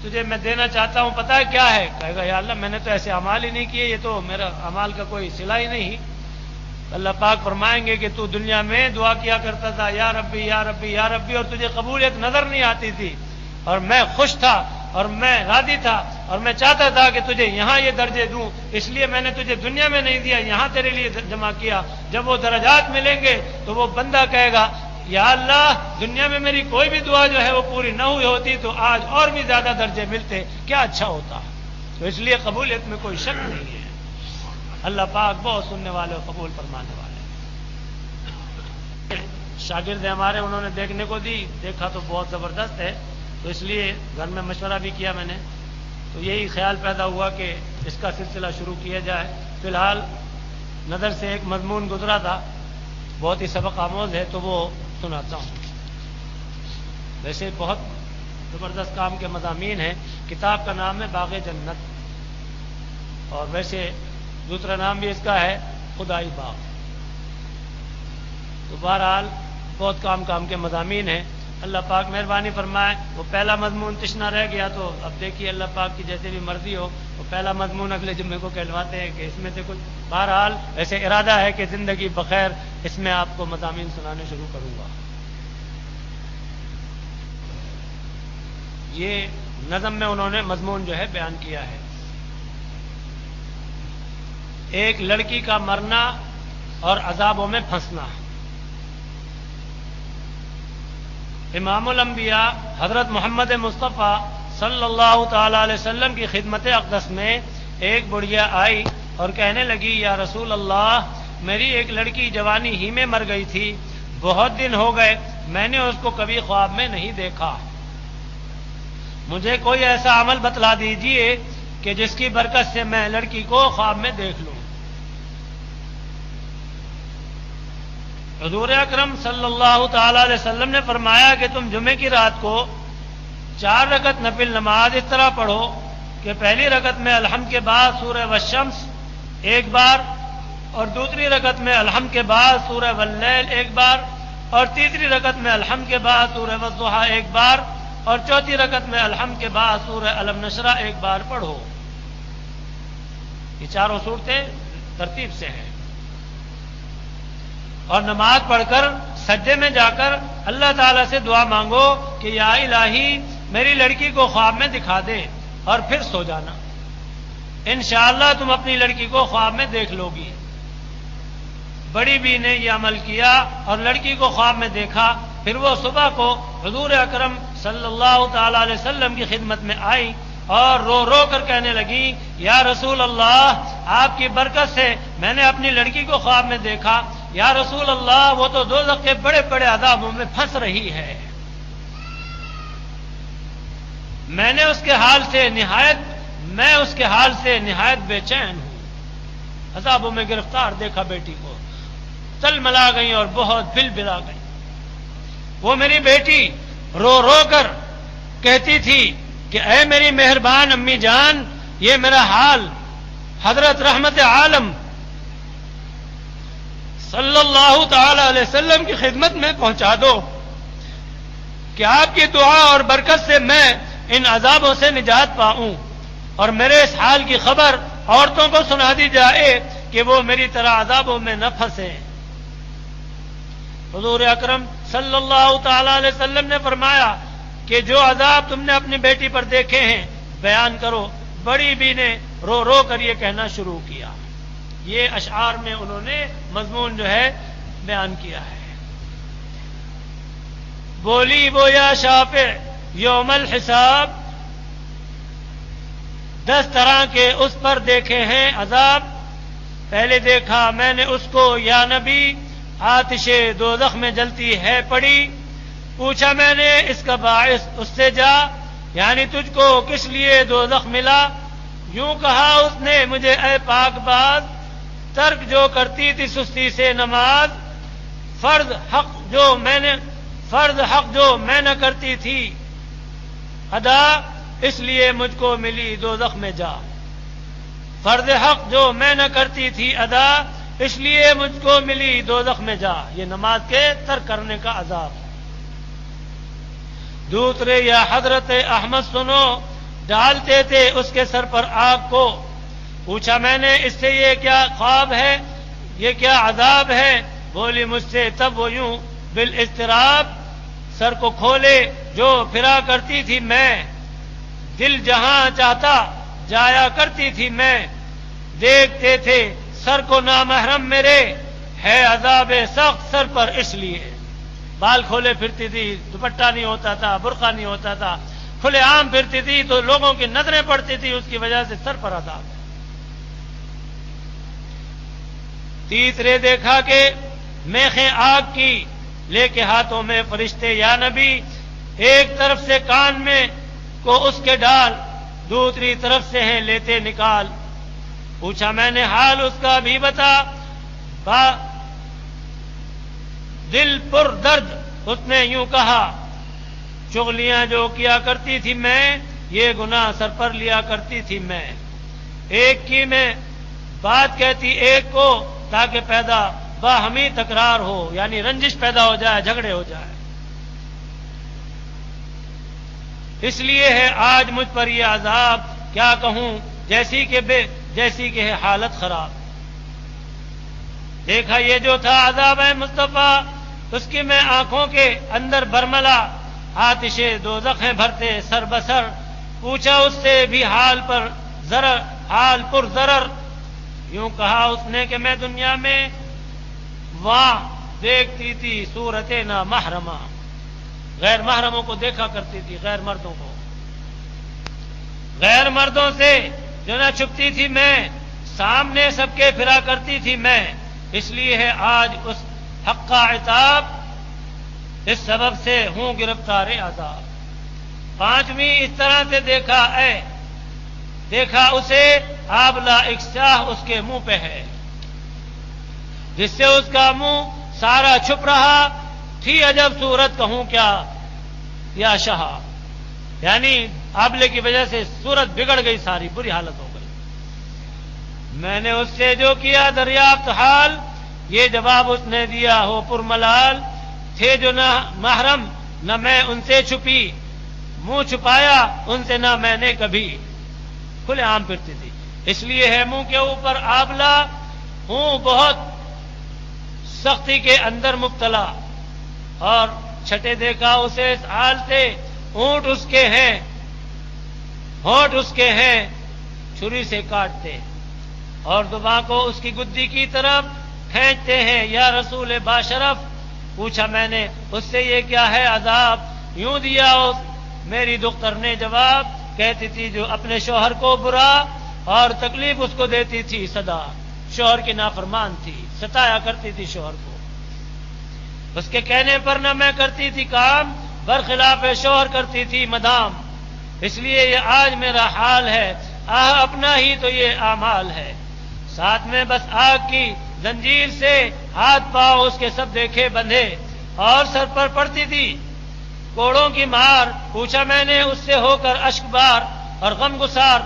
[SPEAKER 1] تجھے میں دینا چاہتا ہوں، پتہ ہے کیا ہے؟ کہے گا یا اللہ میں نے تو ایسے اعمال ہی نہیں کیے، یہ تو میرا اعمال کا کوئی صلہ ہی نہیں. اللہ پاک فرمائیں گے کہ تو دنیا میں دعا کیا کرتا تھا یا ربی یا ربی یا ربی، اور تجھے قبولیت نظر نہیں آتی تھی، اور میں خوش تھا اور میں راضی تھا اور میں چاہتا تھا کہ تجھے یہاں یہ درجے دوں، اس لیے میں نے تجھے دنیا میں نہیں دیا، یہاں تیرے لیے جمع کیا. جب وہ درجات ملیں گے تو وہ بندہ کہے گا یا اللہ دنیا میں میری کوئی بھی دعا جو ہے وہ پوری نہ ہوئی ہوتی تو آج اور بھی زیادہ درجے ملتے، کیا اچھا ہوتا. تو اس لیے قبولیت میں کوئی شک نہیں ہے. اللہ پاک بہت سننے والے اور قبول فرمانے والے. شاگرد ہمارے انہوں نے دیکھنے کو دی، دیکھا تو بہت زبردست ہے، تو اس لیے گھر میں مشورہ بھی کیا میں نے، تو یہی خیال پیدا ہوا کہ اس کا سلسلہ شروع کیا جائے. فی الحال نظر سے ایک مضمون گزرا تھا، بہت ہی سبق آموز ہے، تو وہ سناتا ہوں. ویسے بہت زبردست کام کے مضامین ہیں. کتاب کا نام ہے باغ جنت، اور ویسے دوسرا نام بھی اس کا ہے خدائی باغ۔ تو بہرحال بہت کام کے مضامین ہیں، اللہ پاک مہربانی فرمائے۔ وہ پہلا مضمون تشنا رہ گیا، تو اب دیکھیے اللہ پاک کی جیسے بھی مرضی ہو، وہ پہلا مضمون اگلے جمعے کو کہلواتے ہیں کہ اس میں سے کچھ، بہرحال ایسے ارادہ ہے کہ زندگی بخیر اس میں آپ کو مضامین سنانے شروع کروں گا۔ یہ نظم میں انہوں نے مضمون جو ہے بیان کیا ہے، ایک لڑکی کا مرنا اور عذابوں میں پھنسنا۔ امام الانبیاء حضرت محمد مصطفیٰ صلی اللہ تعالی علیہ وسلم کی خدمت اقدس میں ایک بڑھیا آئی اور کہنے لگی، یا رسول اللہ، میری ایک لڑکی جوانی ہی میں مر گئی تھی، بہت دن ہو گئے، میں نے اس کو کبھی خواب میں نہیں دیکھا، مجھے کوئی ایسا عمل بتلا دیجئے کہ جس کی برکت سے میں لڑکی کو خواب میں دیکھ لوں۔ حضور اکرم صلی اللہ تعالی علیہ وسلم نے فرمایا کہ تم جمعے کی رات کو 4 رکعت نفل نماز اس طرح پڑھو کہ پہلی رکعت میں الحمد کے بعد سورہ والشمس ایک بار، اور دوسری رکعت میں الحمد کے بعد سورہ واللیل ایک بار، اور تیسری رکعت میں الحمد کے بعد سورہ والضحیٰ ایک بار، اور چوتھی رکعت میں الحمد کے بعد سورہ الم نشرہ ایک بار پڑھو۔ یہ چاروں صورتیں ترتیب سے ہیں، اور نماز پڑھ کر سجدے میں جا کر اللہ تعالیٰ سے دعا مانگو کہ یا الہی میری لڑکی کو خواب میں دکھا دے، اور پھر سو جانا، انشاءاللہ تم اپنی لڑکی کو خواب میں دیکھ لو گی۔ بڑی بی نے یہ عمل کیا اور لڑکی کو خواب میں دیکھا، پھر وہ صبح کو حضور اکرم صلی اللہ تعالی علیہ وسلم کی خدمت میں آئی اور رو رو کر کہنے لگی، یا رسول اللہ، آپ کی برکت سے میں نے اپنی لڑکی کو خواب میں دیکھا، یا رسول اللہ وہ تو دوزخ کے بڑے بڑے عذابوں میں پھنس رہی ہے، میں اس کے حال سے نہایت بے چین ہوں، عذابوں میں گرفتار دیکھا بیٹی کو، تل ملا گئی اور بہت بل بلا گئی۔ وہ میری بیٹی رو رو کر کہتی تھی کہ اے میری مہربان امی جان، یہ میرا حال حضرت رحمت عالم صلی اللہ تعالی علیہ وسلم کی خدمت میں پہنچا دو کہ آپ کی دعا اور برکت سے میں ان عذابوں سے نجات پاؤں، اور میرے اس حال کی خبر عورتوں کو سنا دی جائے کہ وہ میری طرح عذابوں میں نہ پھنسیں۔ حضور اکرم صلی اللہ تعالی علیہ وسلم نے فرمایا کہ جو عذاب تم نے اپنی بیٹی پر دیکھے ہیں بیان کرو۔ بڑی بی نے رو رو کر یہ کہنا شروع کیا۔ یہ اشعار میں انہوں نے مضمون جو ہے بیان کیا ہے۔ بولی وہ یا شافع یوم الحساب، 10 طرح کے اس پر دیکھے ہیں عذاب، پہلے دیکھا میں نے اس کو یا نبی آتش دوزخ میں جلتی ہے پڑی، پوچھا میں نے اس کا باعث اس سے جا، یعنی تجھ کو کس لیے دوزخ ملا؟ یوں کہا اس نے مجھے اے پاک باز، ترک جو کرتی تھی سستی سے نماز، فرض حق جو میں نہ کرتی تھی ادا، اس لیے مجھ کو ملی دوزخ میں جا۔ فرض حق جو میں نہ کرتی تھی ادا، اس لیے مجھ کو ملی دوزخ میں جا۔ یہ نماز کے ترک کرنے کا عذاب۔ دوسرے یا حضرت احمد سنو، ڈالتے تھے اس کے سر پر آگ کو، پوچھا میں نے اس سے یہ کیا خواب ہے، یہ کیا عذاب ہے؟ بولی مجھ سے تب وہ یوں بالاضطراب، سر کو کھولے جو پھرا کرتی تھی میں، دل جہاں چاہتا جایا کرتی تھی میں، دیکھتے تھے سر کو نامحرم میرے، ہے عذاب سخت سر پر اس لیے۔ بال کھولے پھرتی تھی، دوپٹہ نہیں ہوتا تھا، برقع نہیں ہوتا تھا، کھلے عام پھرتی تھی تو لوگوں کی نظریں پڑتی تھی، اس کی وجہ سے سر پر عذاب ہے۔ تیسرے دیکھا کہ میخیں آگ کی لے کے ہاتھوں میں فرشتے یا نبی، ایک طرف سے کان میں کو اس کے ڈال، دوسری طرف سے ہیں لیتے نکال، پوچھا میں نے حال اس کا بھی بتا، دل پر درد اس نے یوں کہا، چغلیاں جو کیا کرتی تھی میں، یہ گناہ سر پر لیا کرتی تھی میں۔ ایک کی میں بات کہتی ایک کو تاکہ پیدا باہمی تکرار ہو، یعنی رنجش پیدا ہو جائے، جھگڑے ہو جائے۔ اس لیے ہے آج مجھ پر یہ عذاب، کیا کہوں جیسی کہ ہے حالت خراب۔ دیکھا یہ جو تھا عذاب ہے مصطفیٰ، اس کی میں آنکھوں کے اندر برملا، آتش دوزخ ہیں بھرتے سر بسر، پوچھا اس سے بھی حال پر ضرر، یوں کہا اس نے کہ میں دنیا میں وہاں دیکھتی تھی صورت نا محرمہ، غیر محرموں کو دیکھا کرتی تھی، غیر مردوں کو، غیر مردوں سے جو نہ چھپتی تھی میں، سامنے سب کے پھرا کرتی تھی میں، اس لیے ہے آج اس حق کا عتاب، اس سبب سے ہوں گرفتار عذاب۔ پانچویں اس طرح سے دیکھا اسے آبلہ ایک سیاہ اس کے منہ پہ ہے، جس سے اس کا منہ سارا چھپ رہا، تھی عجب صورت کہوں کیا یا شہا، یعنی آبلے کی وجہ سے صورت بگڑ گئی، ساری بری حالت ہو گئی۔ میں نے اس سے جو کیا دریافت حال، یہ جواب اس نے دیا ہو پرملال، تھے جو نہ محرم نہ میں ان سے چھپی، منہ چھپایا ان سے نہ میں نے کبھی، کھلے عام پھرتی تھی، اس لیے ہے منہ کے اوپر آبلہ، ہوں بہت سختی کے اندر مبتلا۔ اور چھٹے دیکھا اسے اس حال سے، ہونٹ اس کے ہیں چھری سے کاٹتے، اور زبان کو اس کی گدی کی طرف کھینچتے ہیں، یا رسول باشرف، پوچھا میں نے اس سے یہ کیا ہے عذاب، یوں دیا اس میری دختر نے جواب، کہتی تھی جو اپنے شوہر کو برا اور تکلیف اس کو دیتی تھی صدا، شوہر کی نافرمان تھی، ستایا کرتی تھی شوہر کو، اس کے کہنے پر نہ میں کرتی تھی کام، برخلاف شوہر کرتی تھی مدام، اس لیے یہ آج میرا حال ہے، اپنا ہی تو یہ اعمال ہے، ساتھ میں بس آگ کی زنجیر سے ہاتھ پاؤں اس کے سب دیکھے بندھے، اور سر پر پڑتی تھی کوڑوں کی مار، پوچھا میں نے اس سے ہو کر اشک بار اور غم گسار،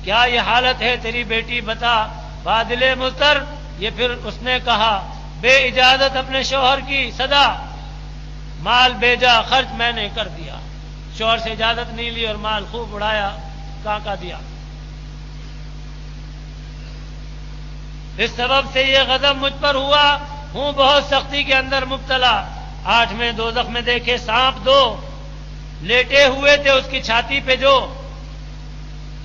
[SPEAKER 1] کیا یہ حالت ہے تیری بیٹی بتا، بادل مضطر، یہ پھر اس نے کہا بے اجازت اپنے شوہر کی صدا، مال بیجا خرچ میں نے کر دیا، شوہر سے اجازت نہیں لی اور مال خوب اڑایا، کہاں دیا۔ اس سبب سے یہ غضب مجھ پر ہوا، ہوں بہت سختی کے اندر مبتلا۔ آٹھویں دوزخ میں دیکھے سانپ دو، لیٹے ہوئے تھے اس کی چھاتی پہ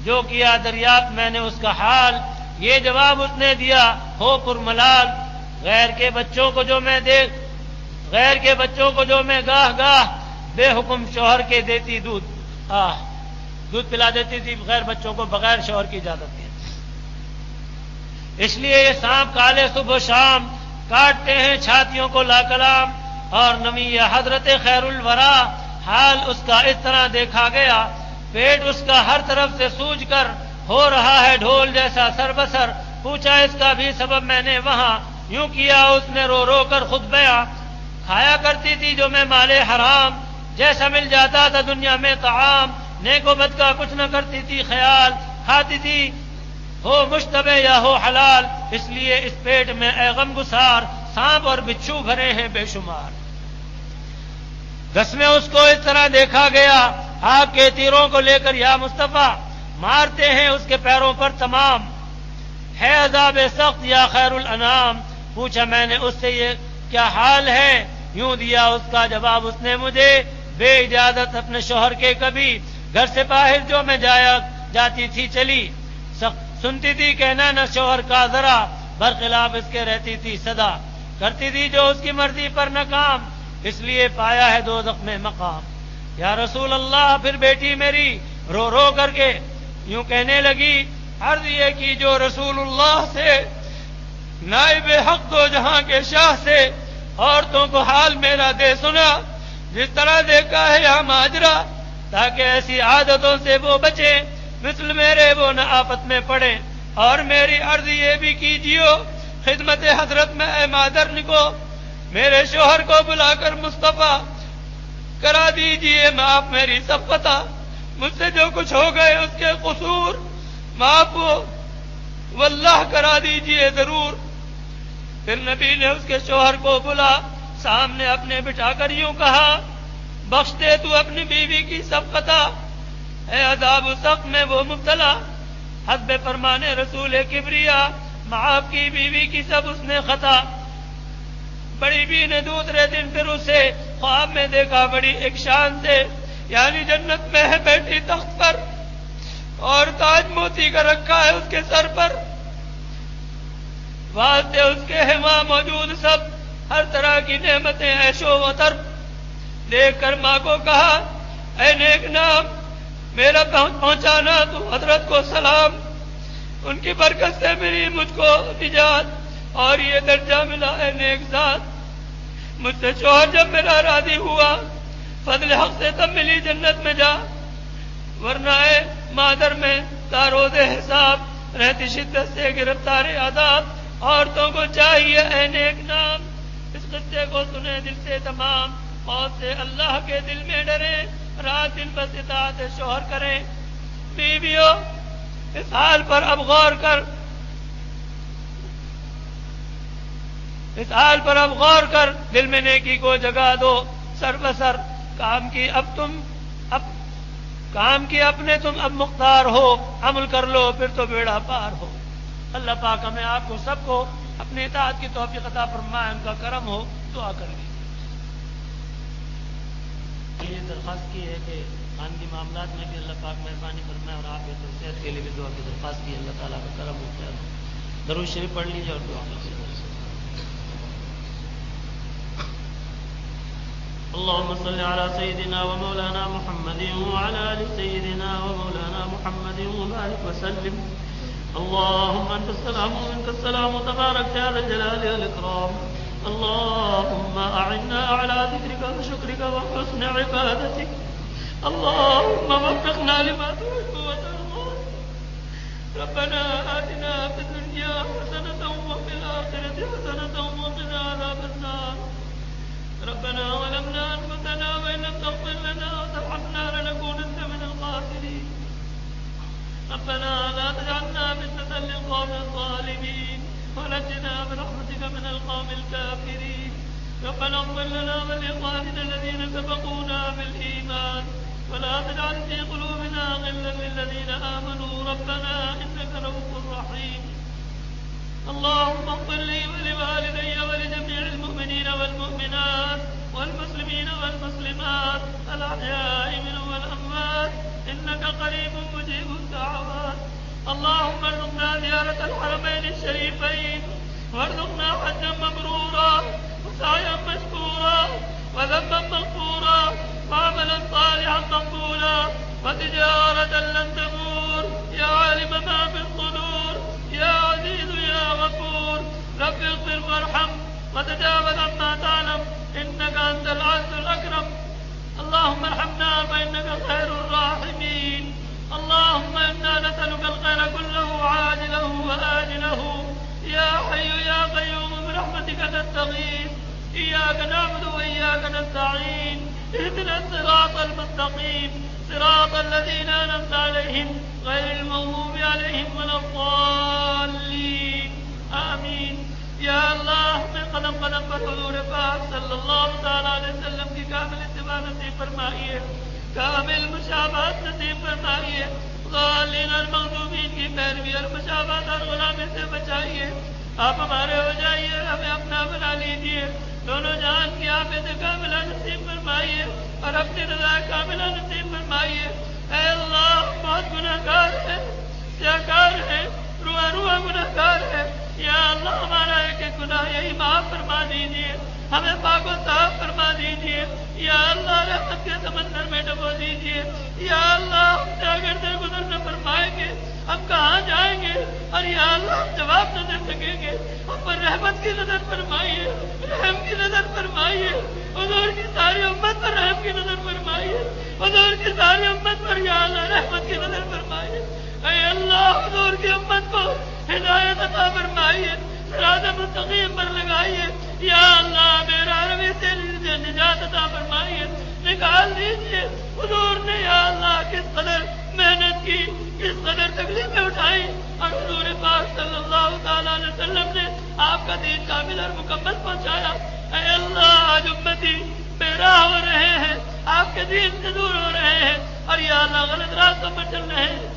[SPEAKER 1] جو کیا دریافت میں نے اس کا حال، یہ جواب اس نے دیا ہو پرملال، غیر کے بچوں کو جو میں گاہ گاہ بے حکم شوہر کے دیتی دودھ پلا دیتی تھی، غیر بچوں کو بغیر شوہر کی اجازت کے، اس لیے یہ سانپ کالے صبح و شام کاٹتے ہیں چھاتیوں کو لا کلام، اور نمی حضرت خیر الورا، حال اس کا اس طرح دیکھا گیا، پیٹ اس کا ہر طرف سے سوج کر ہو رہا ہے ڈھول جیسا سر بسر، پوچھا اس کا بھی سبب میں نے وہاں، یوں کیا اس نے رو رو کر خود بیاں، کھایا کرتی تھی جو میں مال حرام، جیسا مل جاتا تھا دنیا میں طعام، نیک و بد کا کچھ نہ کرتی تھی خیال، کھاتی تھی ہو مشتبہ یا ہو حلال، اس لیے اس پیٹ میں اے غم گسار، سانپ اور بچھو بھرے ہیں بے شمار۔ 10 میں اس کو اس طرح دیکھا گیا، آگ کے تیروں کو لے کر یا مصطفیٰ، مارتے ہیں اس کے پیروں پر تمام، ہے عذاب سخت یا خیر الانام، پوچھا میں نے اس سے یہ کیا حال ہے، یوں دیا اس کا جواب اس نے مجھے، بے اجازت اپنے شوہر کے کبھی، گھر سے باہر جو میں جاتی تھی چلی، سنتی تھی کہنا نہ شوہر کا ذرا، برخلاف اس کے رہتی تھی صدا، کرتی تھی جو اس کی مرضی پر نہ کام، اس لیے پایا ہے دوزخ میں مقام۔ یا رسول اللہ، پھر بیٹی میری رو رو کر کے یوں کہنے لگی، عرض یہ کی جو رسول اللہ سے، نائب حق دو جہاں کے شاہ سے، عورتوں کو حال میرا دے سنا، جس طرح دیکھا ہے یہاں ماجرا، تاکہ ایسی عادتوں سے وہ بچے، مثل میرے وہ نہ آفت میں پڑے، اور میری عرض یہ بھی کیجیو، خدمت حضرت میں اے مادر نکو، میرے شوہر کو بلا کر مصطفیٰ کرا دیجئے معاف میری سب خطا، مجھ سے جو کچھ ہو گئے اس کے قصور، معاف ہو، واللہ کرا دیجئے ضرور۔ پھر نبی نے اس کے شوہر کو بلا سامنے اپنے بٹھا کر یوں کہا، بخش دے تو اپنی بیوی کی سب خطا، اے عذاب سخت میں وہ مبتلا، حسب فرمانے رسول کبریا، معاف کی بیوی کی سب اس نے خطا۔ بڑی بی نے دوسرے دن پھر اسے خواب میں دیکھا بڑی ایک شان سے، یعنی جنت میں ہے بیٹھی تخت پر اور تاج موتی کا رکھا ہے اس کے سر پر، واسطے اس کے ہیں وہاں موجود سب ہر طرح کی نعمتیں عیش و طرب۔ دیکھ کر ماں کو کہا، اے نیک نام، میرا پہنچانا تو حضرت کو سلام، ان کی برکت سے ملی مجھ کو نجات اور یہ درجہ ملا ہے نیک ذات۔ مجھ سے شوہر جب میرا راضی ہوا، فضل حق سے تب ملی جنت میں جا، ورنہ اے مادر میں تاروز حساب رہتی شدت سے گرفتار عذاب۔ عورتوں کو چاہیے اے نیک نام، اس قصے کو سنے دل سے تمام، موت سے اللہ کے دل میں ڈرے، رات دن بس اطاعت شوہر کریں۔ بیویوں اس حال پر اب غور کر، اس حال پر اب غور کر، دل میں نیکی کو جگا دو، سر بسر کام کی اپنے تم اب مختار ہو، عمل کر لو پھر تو بیڑا پار ہو۔ اللہ پاک ہمیں آپ کو سب کو اپنی اطاعت کی توفیق عطا فرمائے، ان کا کرم ہو، دعا کر لیجیے۔ یہ درخواست کی ہے کہ خانگی معاملات میں بھی اللہ پاک مہربانی فرمائے اور آپ کے صحت کے لیے بھی دعا کی درخواست کی، اللہ تعالیٰ کا کرم ہو جائے۔ درود شریف پڑھ لیجیے اور دعا کیجیے۔ اللهم صل على سيدنا ومولانا محمد وعلى آل سيدنا ومولانا محمد وبارك وسلم۔ اللهم أنت السلام ومنك السلام تبارك يا ذا الجلال والإكرام۔ اللهم أعنا على ذكرك وشكرك وحسن عبادتك، اللهم وفقنا لما تحب وترضى۔ ربنا آتنا في الدنيا حسنة وفي الآخرة حسنة وقنا عذاب النار۔ ربنا ظلمنا أنفسنا وإن لم تغفر لنا وترحمنا لنكونن من الخاسرين۔ ربنا لا تجعلنا فتنة للقوم الظالمين ونجنا برحمتك من القوم الكافرين۔ ربنا اغفر لنا ولإخواننا الذين سبقونا بالإيمان ولا تجعل في قلوبنا غلا للذين آمنوا ربنا إنك رؤوف رحيم۔ اللهم اغفر لي ولوالدي ولجميع المؤمنين والمؤمنات والمسلمين والمسلمات الأحياء منهم والأموات إنك قريب مجيب الدعوات۔ اللهم ارزقنا زيارة الحرمين الشريفين وارزقنا حجا مبرورا وسعيا مشكورا وذنبا مغفورا وعملا صالحا مقبولا وتجارة لن تبور يا عالم ما في الصدور يا عزيز يا غفور۔ رب اغفر وارحم وتجاوز عما تعلم إنك أنت العز الأكرم۔ اللهم ارحمنا فإنك خير الراحمين۔ اللهم إنا نسألك الخير كله عاجله وآجله يا حي يا قيوم برحمتك نستغيث، إياك نعبد وإياك نستعين، اهدنا الصراط المستقيم صراط الذين أنعمت عليهم غير المغضوب عليهم ولا الضالين آمين۔ یا اللہ میں قدم قدم پر حضور پاک صلی اللہ تعالیٰ علیہ وسلم کی کامل اتباع نصیب فرمائیے، کامل مشابہت نصیب فرمائیے، غالین اور مغضوبین کی پیروی اور مشابہت اور غلامی سے بچائیے۔ آپ ہمارے ہو جائیے، ہمیں اپنا بنا لیجیے، دونوں جہان کی عافیت کاملہ نصیب فرمائیے اور اپنی رضا کاملہ نصیب فرمائیے۔ اے اللہ بہت گناہ گار ہے، سیاکار ہے، روح گناہ گار ہے، یا اللہ ہمارا ایک ایک گناہ یہی معاف فرما دیجیے، ہمیں پاک و صاف فرما دیجیے، یا اللہ رحمت کے سمندر میں ڈبو دیجیے۔ یا اللہ ہم سے اگر سے گزر نہ فرمائیں گے ہم کہاں جائیں گے، اور یا اللہ ہم جواب نہ دے سکیں گے، ہم پر رحمت کی نظر فرمائیے، رحم کی نظر فرمائیے، حضور کی ساری امت پر رحم کی نظر فرمائیے، حضور کی ساری امت پر یا اللہ رحمت کی نظر فرمائیے۔ اے اللہ حضور کی امت کو ہدایت عطا فرمائیے، صراط مستقیم پر لگائیے، یا اللہ میرا روی سے نجات عطا فرمائیے، نکال دیجیے۔ حضور نے یا اللہ کس قدر محنت کی، کس قدر تکلیفیں اٹھائی کا دین کامل اور مکمل پہنچایا۔ اے اللہ آج امتی بےراہ ہو رہے ہیں، آپ کے دین سے دور ہو رہے ہیں، اور یا اللہ غلط راستوں پر چل رہے ہیں۔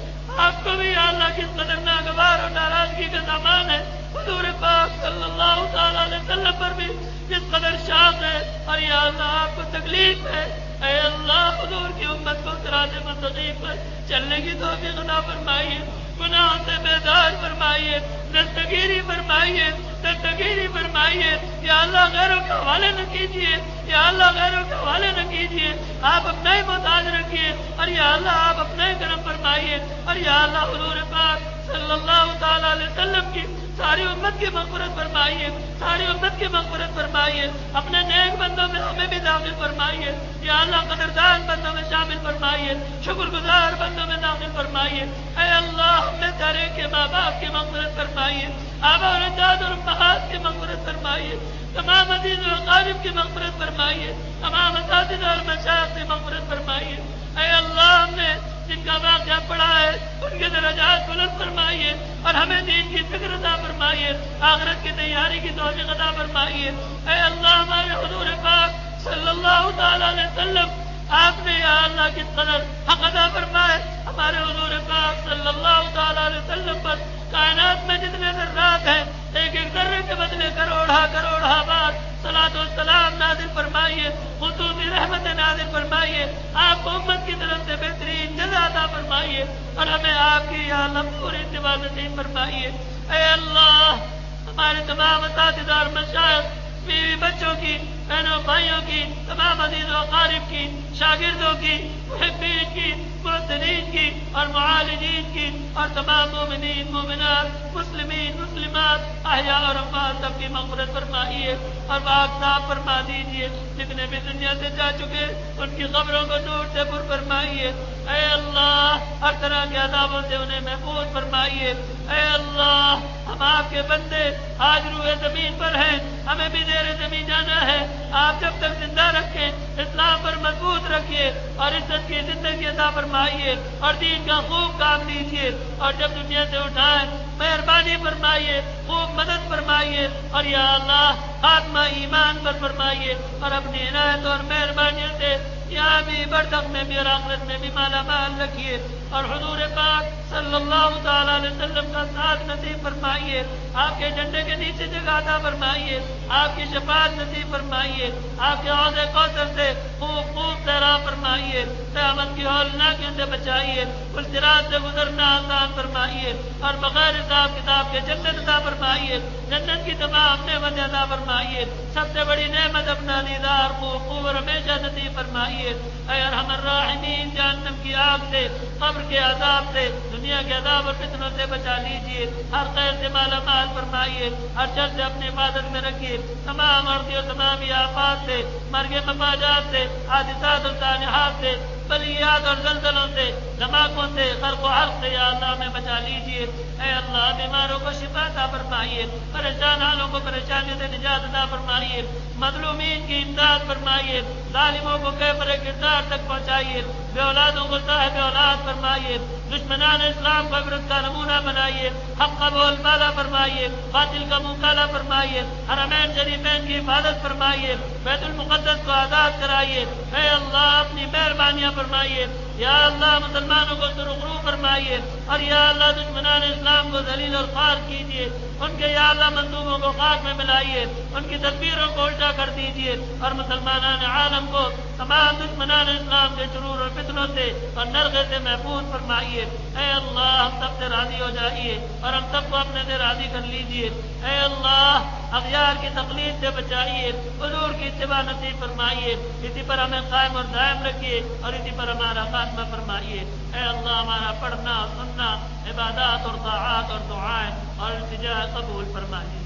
[SPEAKER 1] آپ کو بھی یا اللہ کس قدر ناگوار اور ناراضگی کا سامان ہے، حضور پاک صلی اللہ تعالی علیہ وسلم پر بھی کس قدر شاق ہے، اور یا اللہ آپ کو تکلیف ہے۔ اے اللہ حضور کی امت کو صراط مستقیم پر چلنے کی توفیق عطا فرمائیے، گناہوں سے بیدار فرمائیے، دستگیری فرمائیے، دستگیری فرمائیے۔ یا اللہ غیروں کے حوالے نہ کیجیے، یا اللہ غیروں کے حوالے نہ کیجیے، آپ اپنا ہی محتاج رکھیے، اور یا اللہ آپ اپنا ہی کرم فرمائیے، اور یا اللہ حضور پاک صلی اللہ تعالی علیہ وسلم کی ساری امت کی مغفرت فرمائیے، ساری امت کی مغفرت فرمائیے، اپنے نیک بندوں میں ہمیں بھی داخل فرمائیے، یا اللہ قدردان بندوں میں شامل فرمائیے، شکر گزار بندوں میں داخل فرمائیے۔ اے اللہ اپنے سارے کے ماں باپ کی مغفرت فرمائیے، آبا اور اجداد اور امہات کی مغفرت فرمائیے، تمام عزیز و اقارب کی مغفرت فرمائیے، تمام اساتذہ اور مشائخ کی مغفرت فرمائیے۔ اے اللہ ہم نے جن کا واقعہ پڑا ہے ان کے درجات بلند فرمائیے، اور ہمیں دین کی فکر عطا فرمائیے، آخرت کی تیاری کی توفیق عطا فرمائیے۔ اے اللہ ہمارے حضور پاک صلی اللہ تعالی علیہ وسلم آپ نے یا اللہ کس قدر حق ادا فرمائے، ہمارے حضور پاک صلی اللہ تعالی علیہ وسلم پر کائنات میں جتنے ذرات ہیں ایک ایک ذرے کے بدلے کروڑا بار صلاۃ والسلام نازل فرمائیے، خصوصی رحمت نازل فرمائیے، آپ کو امت کی طرف سے بہترین جزا عطا فرمائیے، اور ہمیں آپ کی یا اللہ پوری اتباع نصیب فرمائیے۔ اے اللہ ہمارے تمام اساتذہ اور مشائخ، بیوی بچوں کی، بہنوں بھائیوں کی، تمام عزیز و اقارب کی، شاگردوں کی، محبین کی، محسنین کی اور معالجین کی، اور تمام مومنین مومنات، مسلمین مسلمات، احیاء اور اموات سب کی مغفرت فرمائیے اور پاک صاف فرما دیجیے۔ جتنے بھی دنیا سے جا چکے ان کی قبروں کو نور سے پر فرمائیے۔ اے اللہ ہر طرح کے عذابوں سے انہیں محفوظ فرمائیے۔ اے اللہ ہم آپ کے بندے آج روئے زمین پر ہیں، ہمیں بھی زیر زمین جانا ہے، آپ جب تک زندہ رکھیں اسلام پر مضبوط رکھیے اور عزت کی زندگی عطا فرمائیے اور دین کا خوب کام دیجیے، اور جب دنیا سے اٹھائیں مہربانی فرمائیے، خوب مدد فرمائیے، اور یا اللہ خاتمہ ایمان پر فرمائیے، اور اپنی عنایت اور مہربانی سے یہاں بھی برزخ میں بھی اور آخرت میں بھی مالا مال رکھیے، اور حضور پاک صلی اللہ تعالی علیہ وسلم کا ساتھ نصیب فرمائیے، آپ کے جھنڈے کے نیچے جگہ عطا فرمائیے، آپ کی شفاعت نصیب فرمائیے، آپ کے حوض کوثر سے خوب خوب سیراب فرمائیے، قیامت کی ہولناکیوں سے بچائیے، صراط سے گزرنا آسان فرمائیے، اور بغیر حساب کتاب کے جنت عطا فرمائیے، جنت کی تمام نعمتیں عطا فرمائیے، سب سے بڑی نعمت اپنا دیدار خوب خوب اور ہمیشہ نصیب فرمائیے۔ اے ارحم الراحمین جہنم کی آگ سے، قبر کے عذاب سے، دنیا کے عذاب اور فتنوں سے بچا لیجیے، ہر خیر سے مالا مال فرمائیے، ہر شر سے اپنی حفاظت میں رکھیے، تمام عرضی اور تمام آفات سے، مرگ مفاجات سے، حادثات اور سانحات سے، بلیات اور زلزلوں سے، دھماکوں سے، غرق و حرق سے یا اللہ ہمیں بچا لیجیے۔ اے اللہ بیماروں کو شفا عطا فرمائیے، پریشان حالوں کو پریشانیوں سے نجات عطا فرمائیے، مظلومین کی امداد فرمائیے، ظالموں کو کیفر کردار تک پہنچائیے، بے اولادوں کو صاحب اولاد فرمائیے، دشمنان اسلام کو عبرت کا نمونہ بنائیے، حق کا بول بالا فرمائیے، باطل کا منہ کالا فرمائیے، حرمین شریفین کی حفاظت فرمائیے، بیت المقدس کو آزاد کرائیے۔ اے اللہ اپنی مہربانیاں فرمائیے، یا اللہ مسلمانوں کو سرخرو فرمائیے، اور یا اللہ دشمنان اسلام کو ذلیل اور خوار کیجیے، ان کے یا اللہ منصوبوں کو خاک میں ملائیے، ان کی تدبیروں کو الٹا کر دیجیے، اور مسلمانان عالم کو تمام دشمنان اسلام کے شرور اور فتنوں سے اور نرغے سے محفوظ فرمائیے۔ اے اللہ ہم سب سے راضی ہو جائیے اور ہم سب کو اپنے سے راضی کر لیجیے۔ اے اللہ اغیار کی تقلید سے بچائیے، حضور کی اتباع نصیب فرمائیے، اسی پر ہمیں قائم اور دائم رکھیے اور اسی پر ہمارا خاتمہ فرمائیے۔ اے اللہ ہمارا پڑھنا سننا، عبادات اور طاعات اور دعائیں اور التجا قبول فرمائیے۔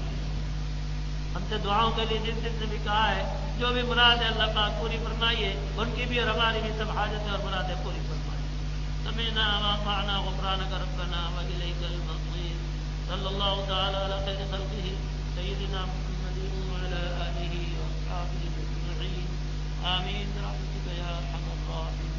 [SPEAKER 1] ہم سے دعاؤں کے لیے جس نے بھی کہا ہے، جو بھی مراد ہے اللہ پاک پوری فرمائیے، ان کی بھی اور ہماری بھی سب حاجتیں اور مرادیں پوری فرمائیے۔ سمعنا واطعنا غفرانک ربنا والیک المصیر۔ صلی اللہ تعالی علی خیر خلقہ سیدنا محمد وعلی آلہ واصحابہ اجمعین، آمین برحمتک یا ارحم الراحمین۔